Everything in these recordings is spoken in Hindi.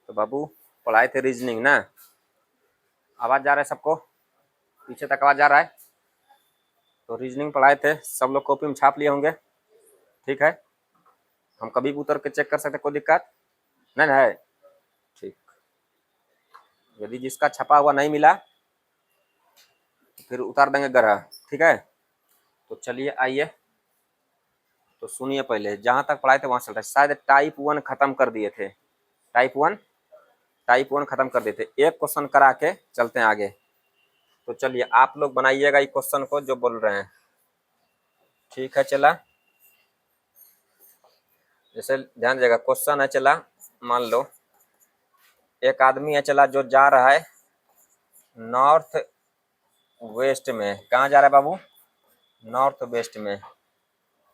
तो बाबू पढ़ाए थे रीजनिंग ना। आवाज जा रहा है सबको? पीछे तक आवाज जा रहा है? तो रीजनिंग पढ़ाए थे, सब लोग कॉपी में छाप लिए होंगे। ठीक है, हम कभी भी उतर के चेक कर सकते, कोई दिक्कत नहीं ना है? ठीक, यदि जिसका छपा हुआ नहीं मिला तो फिर उतार देंगे गढ़ा। ठीक है, तो चलिए आइए, तो सुनिए पहले, जहाँ तक पढ़ाए थे वहाँ चल रहा है। शायद टाइप 1 खत्म कर दिए थे, टाइप वन खत्म कर दिए थे। एक क्वेश्चन करा के चलते हैं आगे। तो चलिए आप लोग बनाइएगा इस क्वेश्चन को जो बोल रहे हैं। ठीक है, चला जैसे ध्यान दीजिएगा, क्वेश्चन है चला, मान लो एक आदमी है चला जो जा रहा है नॉर्थ वेस्ट में। कहाँ जा रहा है बाबू? नॉर्थ वेस्ट में।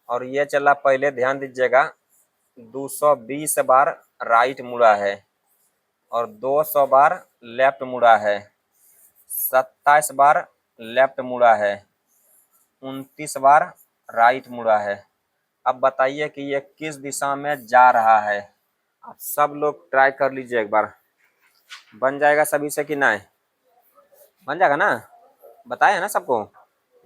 और ये चला, पहले ध्यान दीजिएगा, 220 बार राइट मुड़ा है और 200 बार लेफ्ट मुड़ा है, 27 बार लेफ्ट मुड़ा है, 29 बार राइट मुड़ा है। अब बताइए कि ये किस दिशा में जा रहा है। आप सब लोग ट्राई कर लीजिए एक बार, बन जाएगा सभी से कि नहीं? बन जाएगा ना? बताया ना सबको,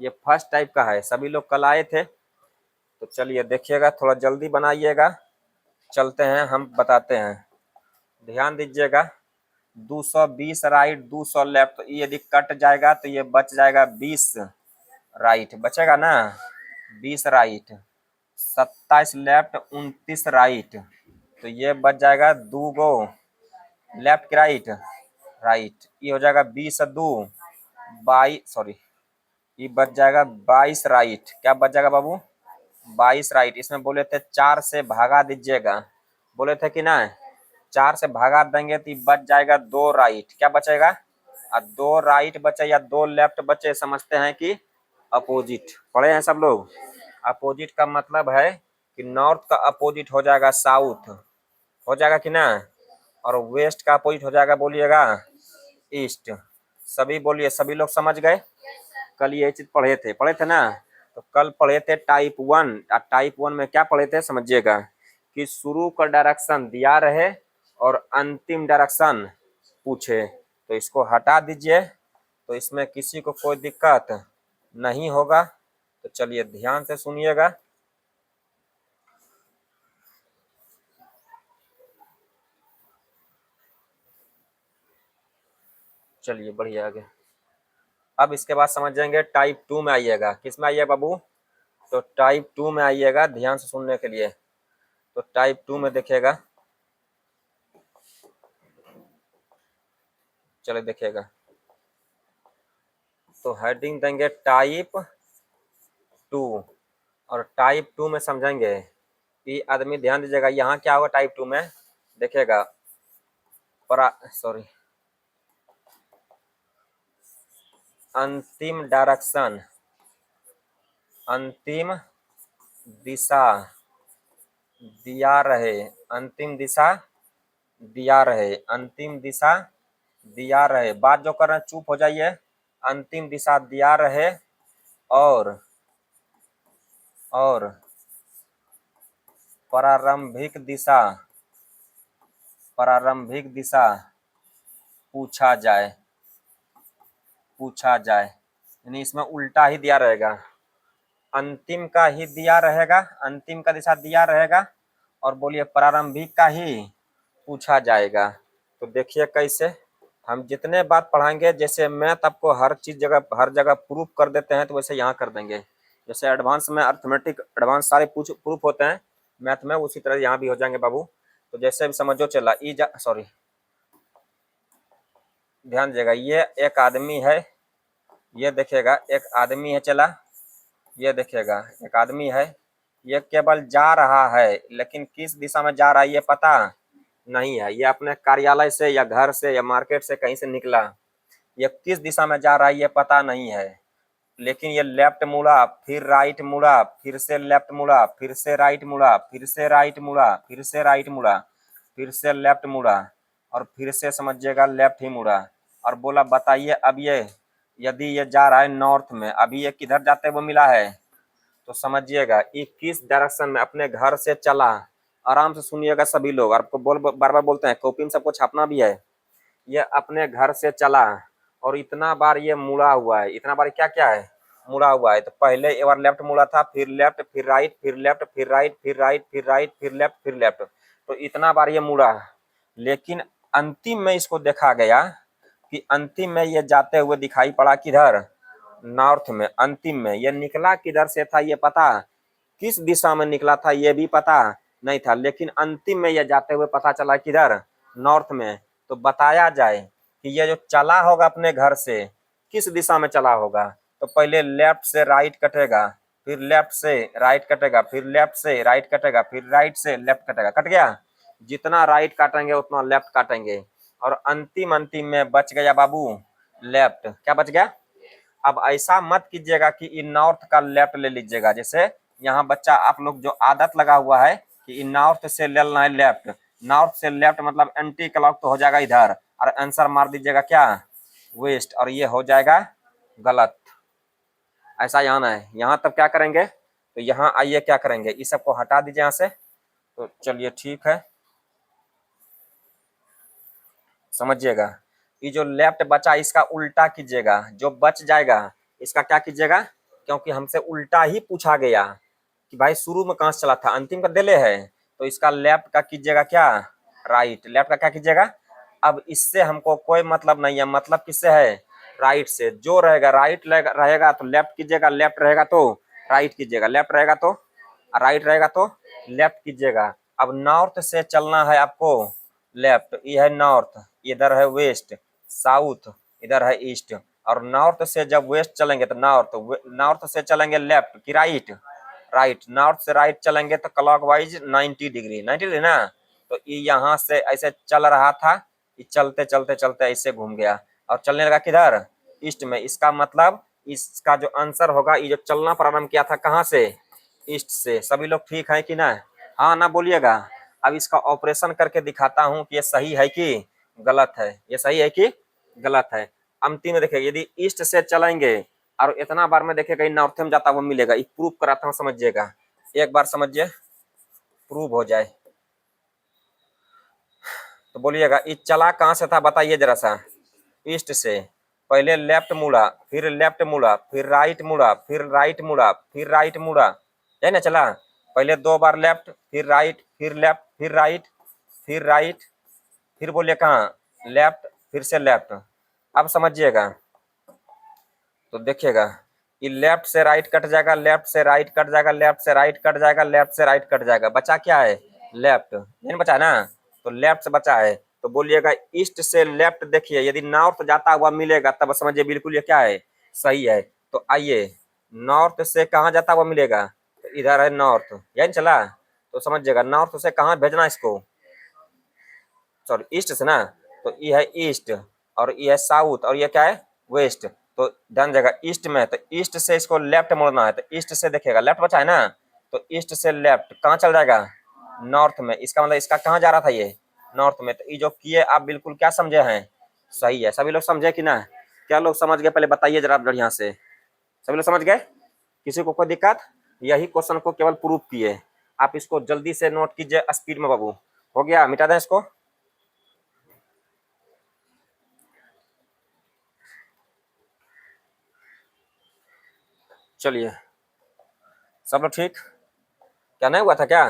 ये फर्स्ट टाइप का है, सभी लोग कल आए थे। तो चलिए देखिएगा, थोड़ा जल्दी बनाइएगा, चलते हैं हम बताते हैं। ध्यान दीजिएगा, 220 राइट 200 लेफ्ट, तो ये यदि कट जाएगा तो ये बच जाएगा 20 राइट, बचेगा ना 20 राइट, 27 लेफ्ट 29 राइट, तो ये बच जाएगा 2 गो लेफ्ट राइट, ये हो जाएगा 20 2 22, सॉरी ये बच जाएगा 22 राइट। क्या बच जाएगा बाबू? 22 राइट। इसमें बोले थे 4 से भागा दीजिएगा, बोले थे कि ना, 4 से भागा देंगे तो बच जाएगा 2 राइट। क्या बचेगा? 2 राइट बचे या 2 लेफ्ट बचे, समझते हैं कि अपोजिट। पढ़े हैं सब लोग? अपोजिट का मतलब है कि नॉर्थ का अपोजिट हो जाएगा साउथ, हो जाएगा कि ना, और वेस्ट का अपोजिट हो जाएगा, बोलिएगा ईस्ट। सभी बोलिए, सभी लोग समझ गए? कल ये चीज पढ़े थे ना। तो कल पढ़े थे टाइप 1, टाइप 1 में क्या पढ़े थे समझिएगा, कि शुरू का डायरेक्शन दिया रहे और अंतिम डायरेक्शन पूछे। तो इसको हटा दीजिए, तो इसमें किसी को कोई दिक्कत नहीं होगा। तो चलिए ध्यान से सुनिएगा। चलिए बढ़िया आगे। अब इसके बाद समझेंगे टाइप 2 में आइएगा। किस में आइएगा बाबू? तो टाइप 2 में आइएगा, ध्यान से सुनने के लिए। तो टाइप 2 में देखिएगा, चलिए देखिएगा, तो हेडिंग देंगे टाइप 2, और टाइप 2 में समझेंगे कि आदमी, ध्यान दीजिएगा, यहाँ क्या होगा टाइप 2 में, देखिएगा अंतिम डायरेक्शन, अंतिम दिशा दिया रहे, अंतिम दिशा दिया रहे, अंतिम दिशा दिया रहे। बात जो कर रहे हैं चुप हो जाइए। अंतिम दिशा दिया रहे और प्रारंभिक दिशा पूछा जाए, यानी इसमें उल्टा ही दिया रहेगा, अंतिम का ही दिया रहेगा, अंतिम का दिशा दिया रहेगा, और बोलिए प्रारंभिक का ही पूछा जाएगा। तो देखिए कैसे हम जितने बात पढ़ाएंगे, जैसे मैथ आपको हर हर जगह प्रूफ कर देते हैं, तो वैसे यहाँ कर देंगे। जैसे एडवांस में अर्थमेटिक एडवांस सारे प्रूफ होते हैं मैथ में, उसी तरह यहाँ भी हो जाएंगे बाबू। तो जैसे भी समझो चला सॉरी, ध्यान दीजिएगा, ये एक आदमी है, ये देखिएगा एक आदमी है चला, ये देखिएगा एक आदमी है, ये केवल जा रहा है, लेकिन किस दिशा में जा रहा है ये पता नहीं है। ये अपने कार्यालय से या घर से या मार्केट से कहीं से निकला, ये किस दिशा में जा रहा है ये पता नहीं है, लेकिन ये लेफ्ट मुड़ा, फिर राइट मुड़ा, फिर से लेफ्ट मुड़ा, फिर से राइट मुड़ा, फिर से राइट मुड़ा, फिर से राइट मुड़ा, फिर से लेफ्ट मुड़ा, और फिर से समझिएगा लेफ्ट ही मुड़ा। और बोला बताइए अब ये यदि ये जा रहा है नॉर्थ में, अभी ये किधर जाते हुए मिला है, तो समझिएगा ये किस डायरेक्शन में, अपने घर से चला आराम से सुनिएगा सभी लोग, आपको बार बार बोलते हैं, कॉपी में सबको छापना भी है। ये अपने घर से चला और इतना बार ये मुड़ा हुआ है, इतना बार क्या क्या है, मुड़ा हुआ है। तो पहले एक बार लेफ्ट मुड़ा था, फिर लेफ्ट, फिर राइट, फिर लेफ्ट, फिर राइट, फिर राइट, फिर राइट, फिर लेफ्ट, फिर लेफ्ट। तो इतना बार ये मुड़ा, लेकिन अंतिम में इसको देखा गया कि अंतिम में ये जाते हुए दिखाई पड़ा किधर, नॉर्थ में। अंतिम में ये निकला किधर से था ये पता, किस दिशा में निकला था ये भी पता नहीं था, लेकिन अंतिम में ये जाते हुए पता चला किधर, नॉर्थ में। तो बताया जाए कि ये जो चला होगा अपने घर से किस दिशा में चला होगा। तो पहले लेफ्ट से राइट कटेगा, फिर लेफ्ट से राइट कटेगा, फिर लेफ्ट से राइट कटेगा, फिर राइट से लेफ्ट कटेगा। कट गया, जितना राइट काटेंगे उतना लेफ्ट काटेंगे, और अंतिम अंतिम में बच गया बाबू लेफ्ट। क्या बच गया? अब ऐसा मत कीजिएगा कि इन नॉर्थ का लेफ्ट ले लीजिएगा। जैसे यहाँ बच्चा आप लोग जो आदत लगा हुआ है कि इन नॉर्थ से लेना है लेफ्ट, नॉर्थ से लेफ्ट मतलब एंटी क्लॉक तो हो जाएगा इधर, और आंसर मार दीजिएगा क्या, वेस्ट, और ये हो जाएगा गलत। ऐसा यहाँ ना है। यहाँ तब क्या करेंगे, तो यहाँ आइए क्या करेंगे, इस सबको हटा दीजिए यहाँ से। तो चलिए ठीक है, समझिएगा। ये जो लेफ्ट बचा इसका उल्टा कीजिएगा, जो बच जाएगा इसका क्या कीजिएगा, क्योंकि हमसे उल्टा ही पूछा गया कि भाई शुरू में कहाँ से चला था, अंतिम का दिले है, तो इसका लेफ्ट का कीजिएगा क्या, राइट। लेफ्ट का क्या कीजिएगा। अब इससे हमको कोई मतलब नहीं है, मतलब किससे है, राइट से। जो रहेगा राइट रहेगा तो लेफ्ट कीजिएगा, लेफ्ट रहेगा तो राइट कीजिएगा, लेफ्ट रहेगा तो राइट, रहेगा तो लेफ्ट कीजिएगा। अब नॉर्थ से चलना है आपको, लेफ्ट, ये है नॉर्थ, इधर है वेस्ट, साउथ, इधर है ईस्ट। और नॉर्थ से जब वेस्ट चलेंगे तो नॉर्थ से चलेंगे लेफ्ट की राइट, राइट। नॉर्थ से राइट चलेंगे तो क्लॉकवाइज 90 डिग्री, 90 डिग्री ना। तो ये यहाँ से ऐसे चल रहा था, ये चलते चलते चलते ऐसे घूम गया और चलने लगा किधर, ईस्ट में। इसका मतलब इसका जो आंसर होगा, ये जो चलना प्रारंभ किया था कहाँ से, ईस्ट से। सभी लोग ठीक है कि ना, हाँ ना बोलिएगा। अब इसका ऑपरेशन करके दिखाता हूँ कि ये सही है कि गलत है, ये सही है कि गलत है। अंतिम में देखिए, यदि ईस्ट से चलेंगे और इतना बार में देखिएगा नॉर्थ में जाता हुआ मिलेगा, ये प्रूफ कराता हूँ, समझिएगा। एक बार समझिए, प्रूव हो जाए तो बोलिएगा। ये चला कहाँ से था बताइए जरा सा, ईस्ट से। पहले लेफ्ट मुड़ा, फिर लेफ्ट मुड़ा, फिर राइट मुड़ा, फिर राइट मुड़ा, फिर राइट मुड़ा, है ना चला। पहले 2 बार लेफ्ट, फिर राइट, फिर लेफ्ट, फिर राइट, फिर राइट, फिर बोलिए कहाँ, लेफ्ट, फिर से लेफ्ट। अब समझिएगा तो देखिएगा, ये लेफ्ट से राइट कट जाएगा, लेफ्ट से राइट कट जाएगा, लेफ्ट से राइट कट जाएगा, लेफ्ट से राइट कट जाएगा। बचा क्या है, लेफ्ट, नहीं बचा ना, तो लेफ्ट से बचा है। तो बोलिएगा ईस्ट से लेफ्ट, देखिए यदि नॉर्थ जाता हुआ मिलेगा तब समझिए बिल्कुल ये क्या है, सही है। तो आइए, नॉर्थ से कहाँ जाता हुआ मिलेगा, तो इधर है नॉर्थ, यही चला। तो समझिएगा नॉर्थ से कहाँ भेजना इसको, सॉरी ईस्ट से ना। तो ये है ईस्ट, और ये है साउथ, और ये क्या है, वेस्ट। तो ध्यान देगा ईस्ट में, तो ईस्ट से इसको लेफ्ट मोड़ना है, तो ईस्ट से देखिएगा लेफ्ट बचा है ना, तो ईस्ट से लेफ्ट कहाँ चल जाएगा, नॉर्थ में। इसका मतलब इसका कहाँ जा रहा था ये, नॉर्थ में। तो ये जो किए आप बिल्कुल क्या समझे हैं, सही है। सभी लोग समझे कि ना, क्या लोग समझ गए पहले बताइए जरा बढ़िया से। सभी लोग समझ गए, किसी को कोई दिक्कत, यही क्वेश्चन को केवल प्रूफ किए। आप इसको जल्दी से नोट कीजिए स्पीड में बाबू। हो गया, मिटा दें इसको। चलिए, सब लोग ठीक, क्या नहीं हुआ था क्या,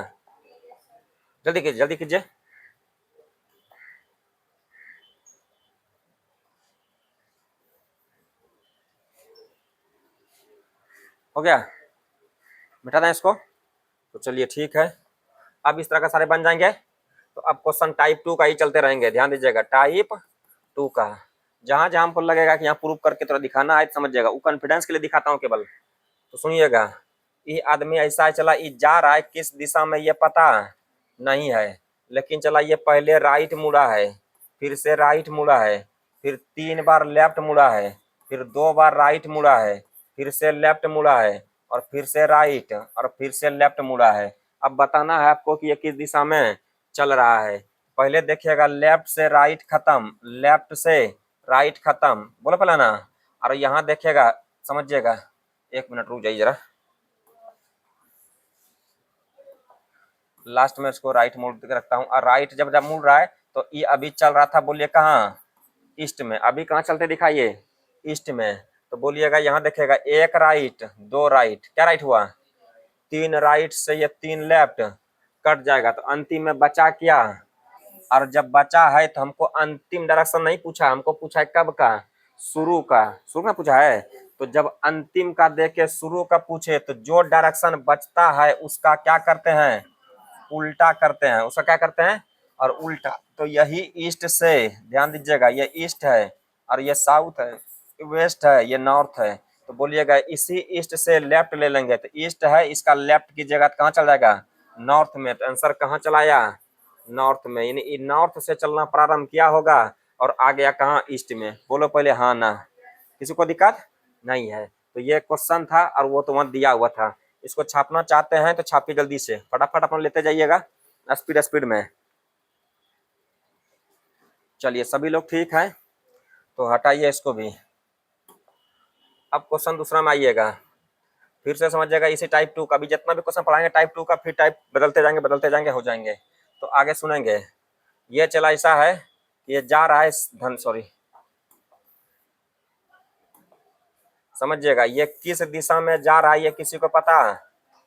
जल्दी कीजिए जल्दी कीजिए। हो गया, मिटा दें इसको। तो चलिए ठीक है, अब इस तरह का सारे बन जाएंगे। तो अब क्वेश्चन टाइप 2 का ही चलते रहेंगे, ध्यान दीजिएगा, टाइप 2 का। जहां जहां हमको लगेगा कि यहाँ प्रूफ करके थोड़ा दिखाना है, समझिएगा, वो कॉन्फिडेंस के लिए दिखाता हूँ केवल। तो सुनिएगा, ये आदमी ऐसा है, चला ये जा रहा है किस दिशा में ये पता नहीं है, लेकिन चला ये पहले राइट मुड़ा है, फिर से राइट मुड़ा है, फिर 3 बार लेफ्ट मुड़ा है, फिर 2 बार राइट मुड़ा है, फिर से लेफ्ट मुड़ा है, और फिर से राइट, और फिर से लेफ्ट मुड़ा है। अब बताना है आपको कि ये किस दिशा में चल रहा है। पहले देखिएगा लेफ्ट से राइट खत्म, लेफ्ट से राइट खत्म, बोलो पहले ना। और यहाँ देखिएगा, समझिएगा, 1 मिनट रुक जाइए जरा। लास्ट में इसको राइट मोड़ के रखता हूँ। और राइट जब जब मुड़ रहा है तो ये अभी चल रहा था, बोलिए कहाँ, ईस्ट में। अभी कहाँ चलते दिखाइए, ईस्ट में। तो बोलिएगा यहाँ देखेगा, एक राइट दो राइट, क्या राइट हुआ, तीन राइट से ये तीन लेफ्ट, कट जाएगा। तो अंतिम में बचा क्या, और जब बचा है तो हमको अंतिम डायरेक्शन नहीं पूछा, हमको पूछा है कब का, शुरू का। शुरू का पूछा है, तो जब अंतिम का देके शुरू का पूछे तो जो डायरेक्शन बचता है उसका क्या करते हैं, उल्टा करते हैं। उसका क्या करते हैं, और उल्टा। तो यही ईस्ट से, ध्यान दीजिएगा, ये ईस्ट है और ये साउथ है, वेस्ट है, ये नॉर्थ है। तो बोलिएगा इसी ईस्ट से लेफ्ट ले लेंगे, तो ईस्ट है, इसका लेफ्ट कीजिएगा तो कहाँ चल जाएगा, नॉर्थ में। तो आंसर कहाँ चलाया, नॉर्थ में। यानी नॉर्थ से चलना प्रारंभ किया होगा और आ गया कहाँ, ईस्ट में। बोलो पहले हाँ ना, किसी को दिक्कत नहीं है। तो ये क्वेश्चन था और वो तो वहाँ दिया हुआ था। इसको छापना चाहते हैं तो छापिए जल्दी से, फटाफट अपन लेते जाइएगा स्पीड स्पीड में। चलिए सभी लोग ठीक हैं, तो हटाइए इसको भी। अब क्वेश्चन दूसरा में आइएगा, फिर से समझिएगा इसी टाइप 2 का भी जितना भी क्वेश्चन पढ़ाएंगे टाइप 2 का, फिर टाइप बदलते जाएंगे हो जाएंगे। तो आगे सुनेंगे। ये चला ऐसा है कि ये जा रहा है समझिएगा, ये किस दिशा में जा रहा है ये किसी को पता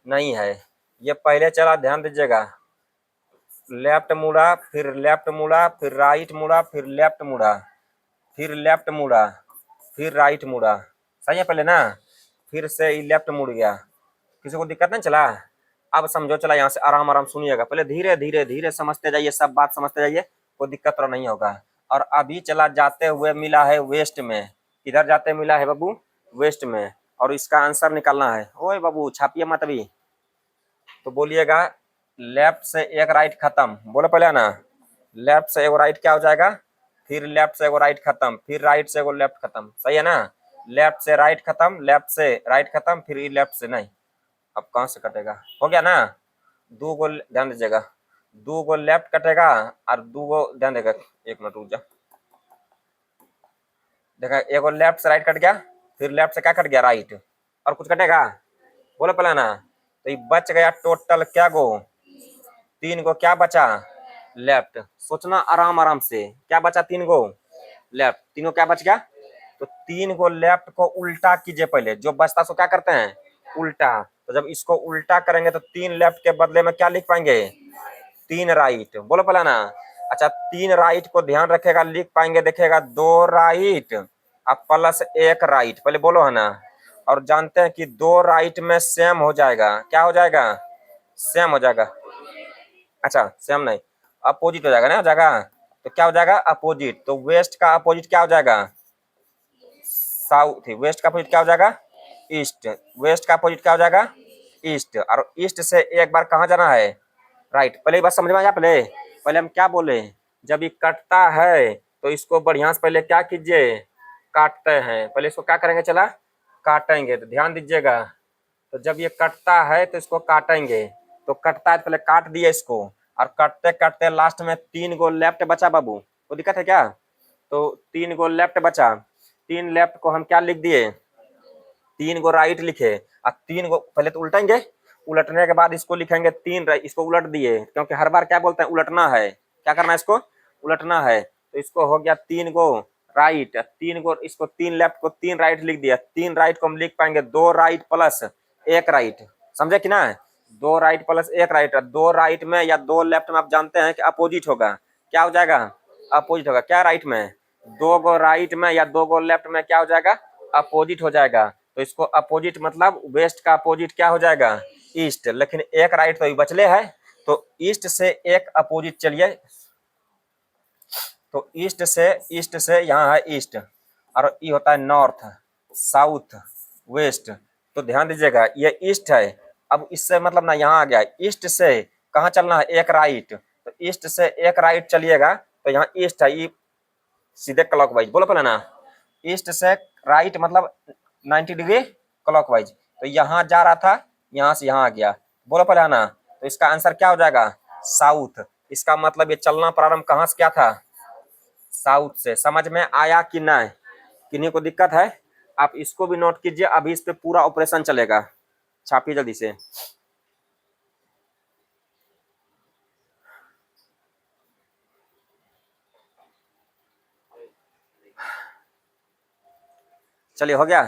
नहीं है। ये पहले चला, ध्यान दीजिएगा, लेफ्ट मुड़ा, फिर लेफ्ट मुड़ा, फिर राइट मुड़ा, फिर लेफ्ट मुड़ा, फिर लेफ्ट मुड़ा, फिर राइट मुड़ा। सही है पहले ना, फिर से लेफ्ट मुड़ गया। किसी को दिक्कत नहीं चला। अब समझो, चला यहाँ से आराम आराम सुनिएगा, पहले धीरे धीरे धीरे समझते जाइए, सब बात समझते जाइए, कोई दिक्कत तो नहीं होगा। और अभी चला जाते हुए मिला है वेस्ट में। किधर जाते मिला है बाबू, वेस्ट में। और इसका आंसर निकालना है। ओए बाबू छापिए मत अभी। तो बोलिएगा लेफ्ट से एक राइट खत्म, बोलो पहले ना, लेफ्ट से एक राइट क्या हो जाएगा, फिर लेफ्ट से एक राइट खत्म, फिर राइट से एक लेफ्ट खत्म। सही है ना, लेफ्ट से राइट खत्म, लेफ्ट से राइट खत्म, फिर लेफ्ट से नहीं। अब कहाँ से कटेगा, हो गया ना, दो गो, ध्यान दीजिएगा, दो गो लेफ्ट कटेगा और दो गो, ध्यान देगा, एक मिनट रुक जा, देखा एक लेफ्ट से राइट कट गया, फिर लेफ्ट से क्या कट गया, राइट। और कुछ कटेगा, बोलो पहले ना। तो ये बच गया टोटल क्या गो, तीन गो, क्या बचा, लेफ्ट। सोचना आराम आराम से, क्या बचा, तीन गो लेफ्ट, तीन गो क्या बच गया। तो तीन गो लेफ्ट को उल्टा कीजिए, पहले जो बचता सो क्या करते हैं, उल्टा। तो जब इसको उल्टा करेंगे तो तीन लेफ्ट के बदले में क्या लिख पाएंगे, तीन राइट। बोलो पहले ना। अच्छा, तीन राइट को ध्यान रखेगा, लिख पाएंगे, देखेगा दो राइट अब प्लस एक राइट, पहले बोलो है ना। और जानते हैं कि दो राइट में सेम हो जाएगा, क्या हो जाएगा, सेम हो जाएगा। अच्छा सेम नहीं, अपोजिट हो जाएगा ना, हो जाएगा। तो क्या हो जाएगा, अपोजिट। तो वेस्ट का अपोजिट क्या हो जाएगा, साउथ। वेस्ट का अपोजिट क्या हो जाएगा, ईस्ट। वेस्ट का अपोजिट क्या हो जाएगा, ईस्ट। और ईस्ट से एक बार कहाँ जाना है, राइट। पहले बात समझ में आया, पहले पहले हम क्या बोले, जब ये कटता है तो इसको बढ़िया से पहले क्या कीजिए, काटते हैं। पहले इसको क्या करेंगे, चला काटेंगे। तो ध्यान दीजिएगा, तो जब ये कटता है तो इसको काटेंगे। तो कटता है तो पहले काट दिए इसको, और कटते कटते लास्ट में तीन गो लेफ्ट बचा बाबू, कोई दिक्कत है क्या। तो तीन गो लेफ्ट बचा, तीन लेफ्ट को हम क्या लिख दिए, तीन गो राइट लिखे। और तीन गो पहले तो उल्टेंगे, उलटने के बाद इसको लिखेंगे तीन राइट, इसको उलट दिए, क्योंकि हर बार क्या बोलते हैं, उलटना है, क्या करना है, इसको उलटना है। तो इसको हो गया तीन गो राइट, तीन गो, इसको तीन लेफ्ट को तीन राइट लिख दिया। तीन राइट को हम लिख पाएंगे दो राइट प्लस एक राइट, समझे कि ना, दो राइट प्लस एक राइट। दो राइट में या दो लेफ्ट में आप जानते हैं कि अपोजिट होगा, क्या हो जाएगा, अपोजिट होगा। क्या राइट में, दो गो राइट में या दो गो लेफ्ट में क्या हो जाएगा, अपोजिट हो जाएगा। तो इसको अपोजिट मतलब वेस्ट का अपोजिट क्या हो जाएगा, ईस्ट। लेकिन एक राइट तो बचले है, तो ईस्ट से एक अपोजिट, चलिए, तो ईस्ट से यहाँ है ईस्ट, और ये होता है नॉर्थ, साउथ, वेस्ट। तो ध्यान दीजिएगा ये ईस्ट है। अब इससे मतलब ना यहाँ आ गया, ईस्ट से कहाँ चलना है, एक राइट। तो ईस्ट से एक राइट चलिएगा तो यहाँ ईस्ट है, ये सीधे क्लॉकवाइज, बोलो पहले ना, ईस्ट से राइट मतलब 90 डिग्री क्लॉकवाइज। तो यहाँ जा रहा था, यहाँ से यहाँ आ गया, बोलो पहले ना। तो इसका आंसर क्या हो जाएगा, साउथ। इसका मतलब ये चलना प्रारंभ कहाँ से क्या था, साउथ से। समझ में आया कि नहीं, किन्हीं को दिक्कत है, आप इसको भी नोट कीजिए, अभी इस पे पूरा ऑपरेशन चलेगा। छापिए जल्दी से। चलिए हो गया,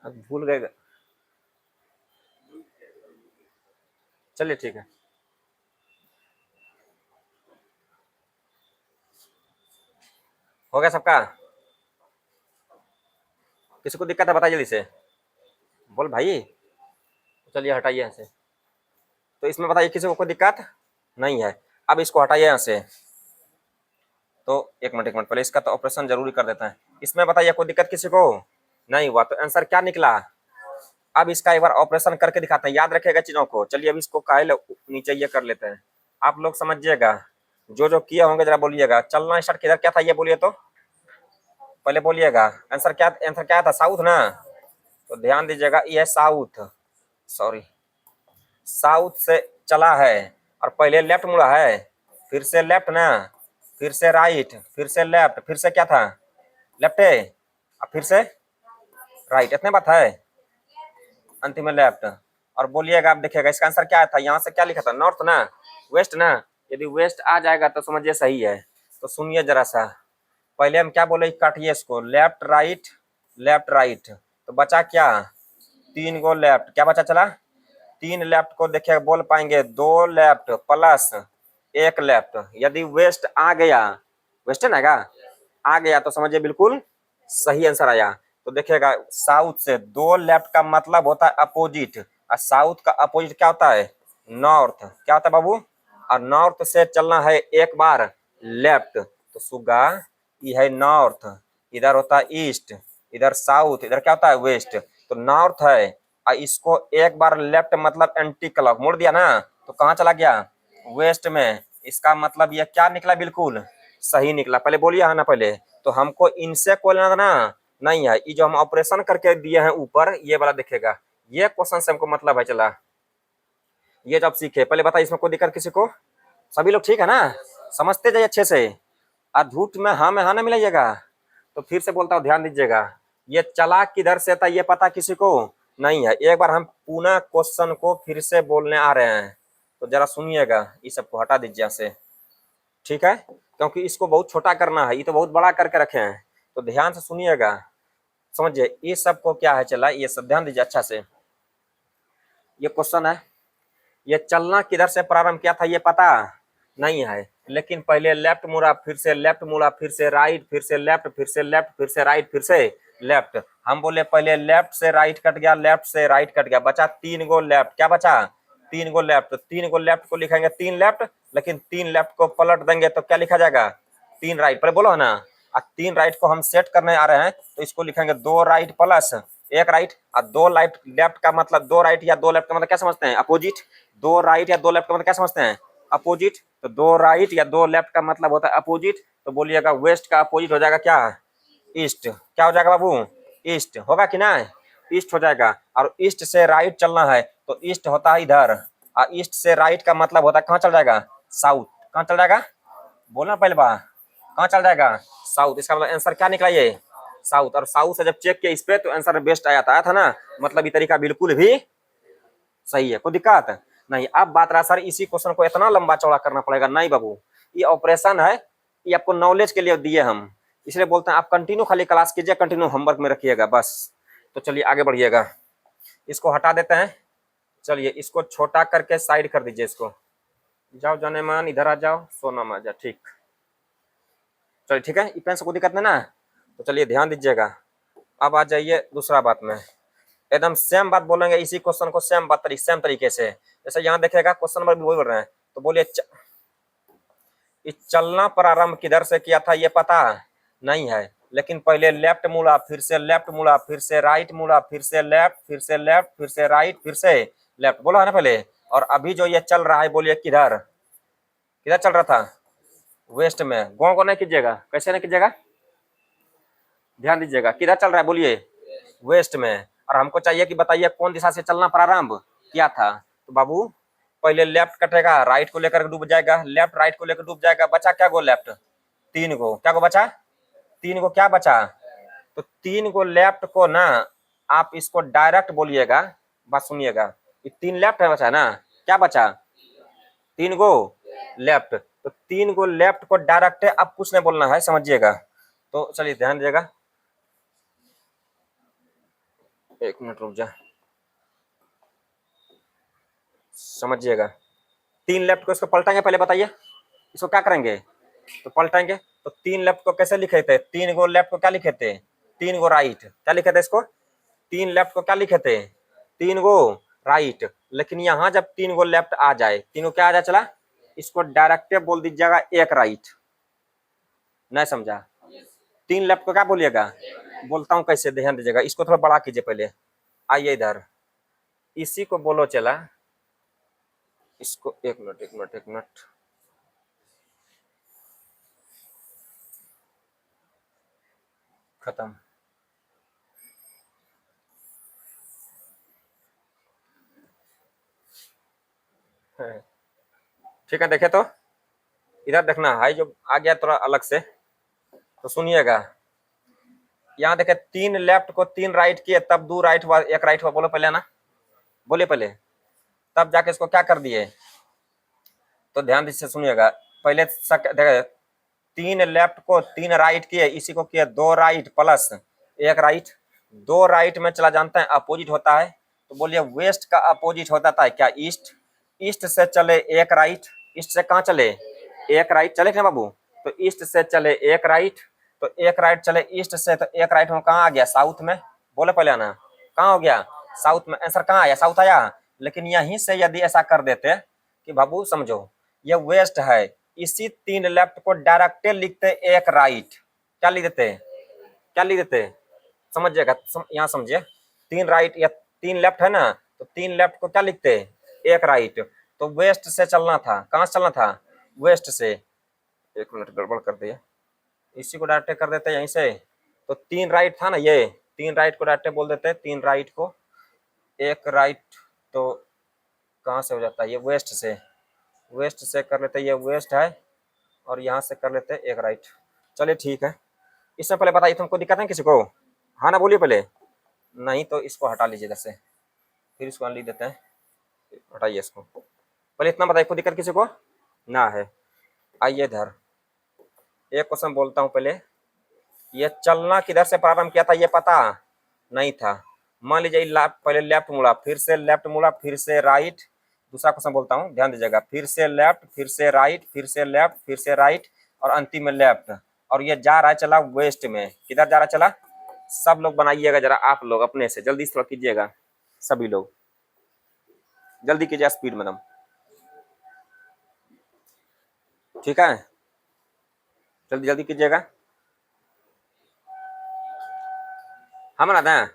अब भूल गए, चलिए ठीक है। हो गया सबका? किसी को दिक्कत है बताइए जल्दी से, बोल भाई। चलिए हटाइए यहाँ से। तो इसमें बताइए किसी को कोई दिक्कत नहीं है। अब इसको हटाइए यहाँ से। तो एक मिनट पहले इसका तो ऑपरेशन जरूरी कर देता है। इसमें बताइए कोई दिक्कत किसी को नहीं हुआ, तो आंसर क्या निकला? अब इसका एक बार ऑपरेशन करके दिखाते हैं, याद रखिएगा चीजों को। चलिए अब इसको काहे नीचे ये कर लेते हैं, आप लोग समझिएगा। जो जो किए होंगे जरा बोलिएगा। चलना स्टार्ट किधर क्या था ये बोलिए तो, पहले बोलिएगा। आंसर क्या था? साउथ ना? तो ध्यान दीजिएगा, ये है साउथ, सॉरी, साउथ से चला है और पहले लेफ्ट मुड़ा है, फिर से लेफ्ट ना, फिर से राइट, फिर से लेफ्ट, फिर से क्या था? लेफ्ट है, और फिर से राइट, इतने बात है, अंतिम में लेफ्ट। और बोलिएगा, आप देखिएगा इसका आंसर क्या था। यहाँ से क्या लिखा था? नॉर्थ ना, वेस्ट ना? यदि वेस्ट आ जाएगा तो समझिए सही है। तो सुनिए जरा सा, पहले हम क्या बोले, काटिए इसको, लेफ्ट राइट, लेफ्ट राइट, तो बचा क्या? 3 गो लेफ्ट, क्या बचा चला? 3 लेफ्ट को देखिए बोल पाएंगे, 2 लेफ्ट प्लस 1 लेफ्ट। यदि वेस्ट आ गया, वेस्टर्न आएगा, आ गया तो समझिए बिल्कुल सही आंसर आया। तो देखिएगा, साउथ से 2 लेफ्ट का मतलब होता है अपोजिट, और साउथ का अपोजिट क्या होता है? नॉर्थ। क्या होता है बाबू? और नॉर्थ से चलना है एक बार लेफ्ट, तो सुगा ये है नॉर्थ, इधर होता है ईस्ट, इधर साउथ, इधर क्या होता है? वेस्ट। तो नॉर्थ है, और इसको एक बार लेफ्ट मतलब एंटी क्लॉक मोड़ दिया ना, तो कहाँ चला गया? वेस्ट में। इसका मतलब ये क्या निकला? बिल्कुल सही निकला। पहले बोलिए हाँ ना पहले। तो हमको इनसे कोई लेना ना नहीं है, ये जो हम ऑपरेशन करके दिए हैं ऊपर ये वाला देखिएगा, ये क्वेश्चन से हमको मतलब है। चला ये जब सीखे, पहले बताइए इसमें कोई दिक्कत किसी को? सभी लोग ठीक है ना? समझते जाइए अच्छे से, और झूठ में हाँ ना मिलाइएगा। तो फिर से बोलता हूँ, ध्यान दीजिएगा, ये चला किधर से था ये पता किसी को नहीं है। एक बार हम पुनः क्वेश्चन को फिर से बोलने आ रहे हैं, तो जरा सुनिएगा, इस सबको हटा दीजिए यहाँ से, ठीक है? क्योंकि इसको बहुत छोटा करना है, ये तो बहुत बड़ा करके रखे हैं। तो ध्यान से सुनिएगा, समझिए ये सब को क्या है। चला ये सब ध्यान दीजिए अच्छा से। ये क्वेश्चन है, ये चलना किधर से प्रारंभ किया था ये पता नहीं है, लेकिन पहले लेफ्ट मुड़ा, फिर से लेफ्ट मुड़ा, फिर से राइट, फिर से लेफ्ट, फिर से लेफ्ट, फिर से राइट, फिर से लेफ्ट। हम बोले पहले लेफ्ट से राइट कट गया, लेफ्ट से राइट कट गया, बचा 3 गो लेफ्ट। क्या बचा? 3 गो लेफ्ट। 3 गो लेफ्ट को लिखेंगे 3 लेफ्ट, लेकिन 3 लेफ्ट को पलट देंगे तो क्या लिखा जाएगा? 3 राइट। पहले बोलो है ना, 3 राइट को हम सेट करने आ रहे हैं, तो इसको लिखेंगे 2 राइट प्लस 1 राइट, और 2 राइट लेफ्ट का मतलब 2 राइट या 2 लेफ्ट का मतलब क्या समझते हैं? अपोजिट। 2 राइट या 2 लेफ्ट का मतलब क्या समझते हैं? अपोजिट। तो 2 राइट या 2 लेफ्ट का मतलब होता है अपोजिट। तो बोलिएगा वेस्ट का अपोजिट हो जाएगा क्या? ईस्ट। क्या हो जाएगा बाबू? ईस्ट होगा कि ना? ईस्ट हो जाएगा। और ईस्ट से राइट चलना है तो ईस्ट होता है इधर, और ईस्ट से राइट का मतलब होता है कहाँ चल जाएगा? साउथ। कहाँ चल जाएगा? बोलना पहले बा, कहाँ चल जाएगा? साउथ। इसका मतलब आंसर क्या निकला? ये साउथ। और साउथ से जब चेक किया इस पे तो आंसर बेस्ट आया था ना, मतलब ये तरीका बिल्कुल भी सही है, कोई दिक्कत नहीं। अब बात रहा सर इसी क्वेश्चन को इतना लंबा चौड़ा करना पड़ेगा, नहीं बाबू, ये ऑपरेशन है, ये आपको नॉलेज के लिए दिए हम, इसलिए बोलते हैं आप कंटिन्यू खाली क्लास कीजिए, कंटिन्यू होमवर्क में रखिएगा बस। तो चलिए आगे बढ़िएगा, इसको हटा देते हैं। चलिए इसको छोटा करके साइड कर दीजिए इसको। जाओ जाने मान, इधर आ जाओ, सोनम आ जा, ठीक। चलिए ठीक है, पेन से कोई दिक्कत नहीं ना? तो चलिए ध्यान दीजिएगा। अब आ जाइए दूसरा बात में, एकदम सेम बात बोलेंगे इसी क्वेश्चन को सेम तरीके से। जैसे यहाँ देखेगा क्वेश्चन नंबर भी वही बोल रहे हैं, तो बोलिए चलना प्रारंभ किधर से किया था ये पता नहीं है, लेकिन पहले लेफ्ट मुड़ा, फिर से लेफ्ट मुड़ा, फिर से राइट मुड़ा, फिर से लेफ्ट, फिर से लेफ्ट, फिर से राइट, फिर से लेफ्ट, बोला है ना पहले। और अभी जो ये चल रहा है बोलिए किधर किधर चल रहा था? वेस्ट में। गो को नहीं कीजिएगा, कैसे नहीं कीजिएगा, ध्यान दीजिएगा, किधर चल रहा है बोलिए? वेस्ट में। और हमको चाहिए कि बताइए कौन दिशा से चलना प्रारंभ किया था। तो बाबू पहले लेफ्ट कटेगा, राइट को लेकर डूब जाएगा, लेफ्ट राइट को लेकर डूब जाएगा, बचा क्या गो? लेफ्ट। 3 गो। क्या गो बचा? 3 गो। क्या बचा? तो 3 गो लेफ्ट को ना आप इसको डायरेक्ट बोलिएगा, बात सुनिएगा, ये 3 लेफ्ट है बचा ना, क्या बचा? 3 गो लेफ्ट। तो तो 3 गो लेफ्ट को डायरेक्ट है, अब कुछ नहीं बोलना है, समझिएगा। तो चलिए ध्यान दीजिएगा, एक मिनट रुक जा, समझिएगा। 3 लेफ्ट को इसको पलटाएंगे, पहले बताइए इसको क्या करेंगे, तो पलटाएंगे। तो 3 लेफ्ट को कैसे लिखे थे, 3 गो लेफ्ट को क्या लिखे थे, 3 गो राइट, क्या लिखे थे इसको, 3 लेफ्ट को क्या लिखे थे, 3 गो राइट। लेकिन यहाँ जब 3 गो लेफ्ट आ जाए, तीनों क्या आ जाए, चला, इसको डायरेक्ट बोल दीजिएगा एक राइट। नहीं समझा, 3 लेफ्ट को क्या बोलिएगा, बोलता हूँ कैसे, ध्यान दीजिएगा, इसको थोड़ा बड़ा कीजिए पहले, आइए इधर, इसी को बोलो चला, इसको एक मिनट एक मिनट एक मिनट, खत्म। ठीक है, देखे तो इधर देखना है, जो आ गया थोड़ा अलग से, तो सुनिएगा। यहाँ देखे 3 लेफ्ट को 3 राइट किए, तब 2 राइट हुआ, 1 राइट हुआ, बोलो पहले ना, बोलिए पहले, तब जाके इसको क्या कर दिए। तो ध्यान से सुनिएगा, पहले देखे 3 लेफ्ट को 3 राइट किए, इसी को किए 2 राइट प्लस 1 राइट। 2 राइट में चला जानते हैं अपोजिट होता है, तो बोलिए वेस्ट का अपोजिट होता था क्या, ईस्ट। ईस्ट से चले 1 राइट, ईस्ट से कहाँ चले, 1 राइट चले थे बाबू, तो ईस्ट से चले 1 राइट, तो 1 राइट चले ईस्ट से, तो 1 राइट में कहाँ आ गया, साउथ में, बोले पहले आना, कहाँ हो गया, साउथ में। आंसर कहाँ आया, साउथ आया। लेकिन यहीं से यदि ऐसा कर देते कि बाबू समझो ये वेस्ट है, इसी 3 लेफ्ट को डायरेक्ट लिखते 1 राइट, क्या लिख देते, क्या लिख देते, समझिएगा, यहाँ समझिए, 3 राइट या 3 लेफ्ट है ना, तो 3 लेफ्ट को क्या लिखते, 1 राइट। तो वेस्ट से चलना था, कहाँ से चलना था, वेस्ट से। एक मिनट गड़बड़ कर दिए, इसी को डायरेक्ट कर देते यहीं से, तो 3 राइट था ना, ये 3 राइट को डायरेक्ट बोल देते, 3 राइट को 1 राइट, तो कहाँ से हो जाता है, ये वेस्ट से, वेस्ट से कर लेते, ये वेस्ट है, और यहाँ से कर लेते 1 राइट। चलिए ठीक है, इससे पहले बताइए तुमको दिक्कत है किसी को, हाँ ना बोलिए पहले, नहीं तो इसको हटा लीजिए इधर से, फिर इसको लिख देते हैं, हटाइए इसको, पहले इतना बताइए, कोई दिक्कत किसी को ना है। आइए इधर, एक क्वेश्चन बोलता हूँ पहले, ये चलना किधर से प्रारंभ किया था, ये पता नहीं था। मान लीजिए पहले लेफ्ट मुड़ा, फिर से लेफ्ट मुड़ा, फिर से राइट। दूसरा क्वेश्चन बोलता हूँ, ध्यान दीजिएगा, फिर से लेफ्ट, फिर से राइट, फिर से लेफ्ट, फिर से राइट, और अंतिम में लेफ्ट, और ये जा रहा है चला वेस्ट में, किधर जा रहा चला, सब लोग बनाइएगा जरा, आप लोग अपने से जल्दी थोड़ा कीजिएगा, सभी लोग जल्दी कीजिए, स्पीड में दम, ठीक है, जल्दी जल्दी कीजिएगा, हम ना दें,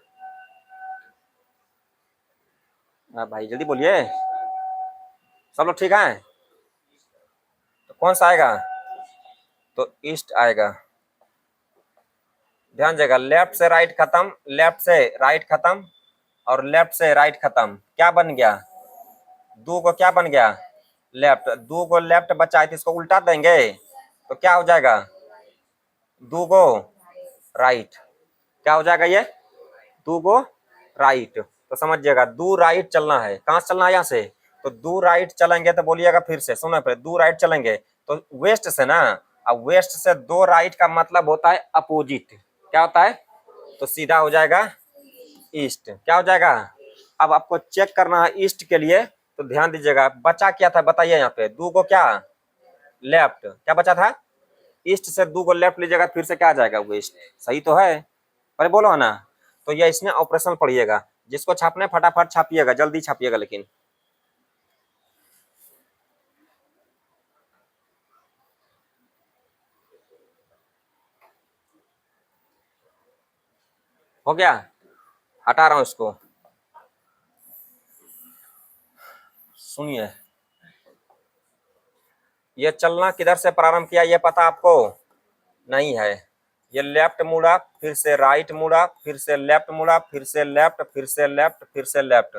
भाई जल्दी बोलिए, सब लोग ठीक है, तो कौन सा आएगा, तो ईस्ट आएगा। ध्यान देगा, लेफ्ट से राइट खत्म, लेफ्ट से राइट खत्म, और लेफ्ट से राइट खत्म, क्या बन गया, 2 को क्या बन गया, लेफ्ट, 2 को लेफ्ट बचा है, तो इसको उल्टा देंगे तो क्या हो जाएगा, 2 को राइट, क्या हो जाएगा ये, 2 को राइट। तो समझिएगा 2 राइट चलना है, कहाँ से चलना है, यहाँ से, तो 2 राइट चलेंगे, तो बोलिएगा फिर से, सुनो पहले, 2 राइट चलेंगे तो वेस्ट से ना, अब वेस्ट से 2 राइट का मतलब होता है अपोजिट, क्या होता है, तो सीधा हो जाएगा ईस्ट, क्या हो जाएगा। अब आपको चेक करना है ईस्ट के लिए, तो ध्यान दीजिएगा, बचा क्या था बताइए, यहाँ पे 2 को क्या लेफ्ट, क्या बचा था, ईस्ट से 2 को लेफ्ट लीजिएगा, फिर से क्या आ जाएगा, वेस्ट, सही तो है, अरे बोलो ना। तो ये इसमें ऑपरेशन पढ़िएगा, जिसको छापना है फटाफट छापिएगा, जल्दी छापिएगा, लेकिन हो गया, हटा रहा हूं इसको, सुनिए, ये चलना किधर से प्रारंभ किया ये पता आपको नहीं है, ये लेफ्ट मुड़ा, फिर से राइट मुड़ा, फिर से लेफ्ट मुड़ा, फिर से लेफ्ट, फिर से लेफ्ट, फिर से लेफ्ट,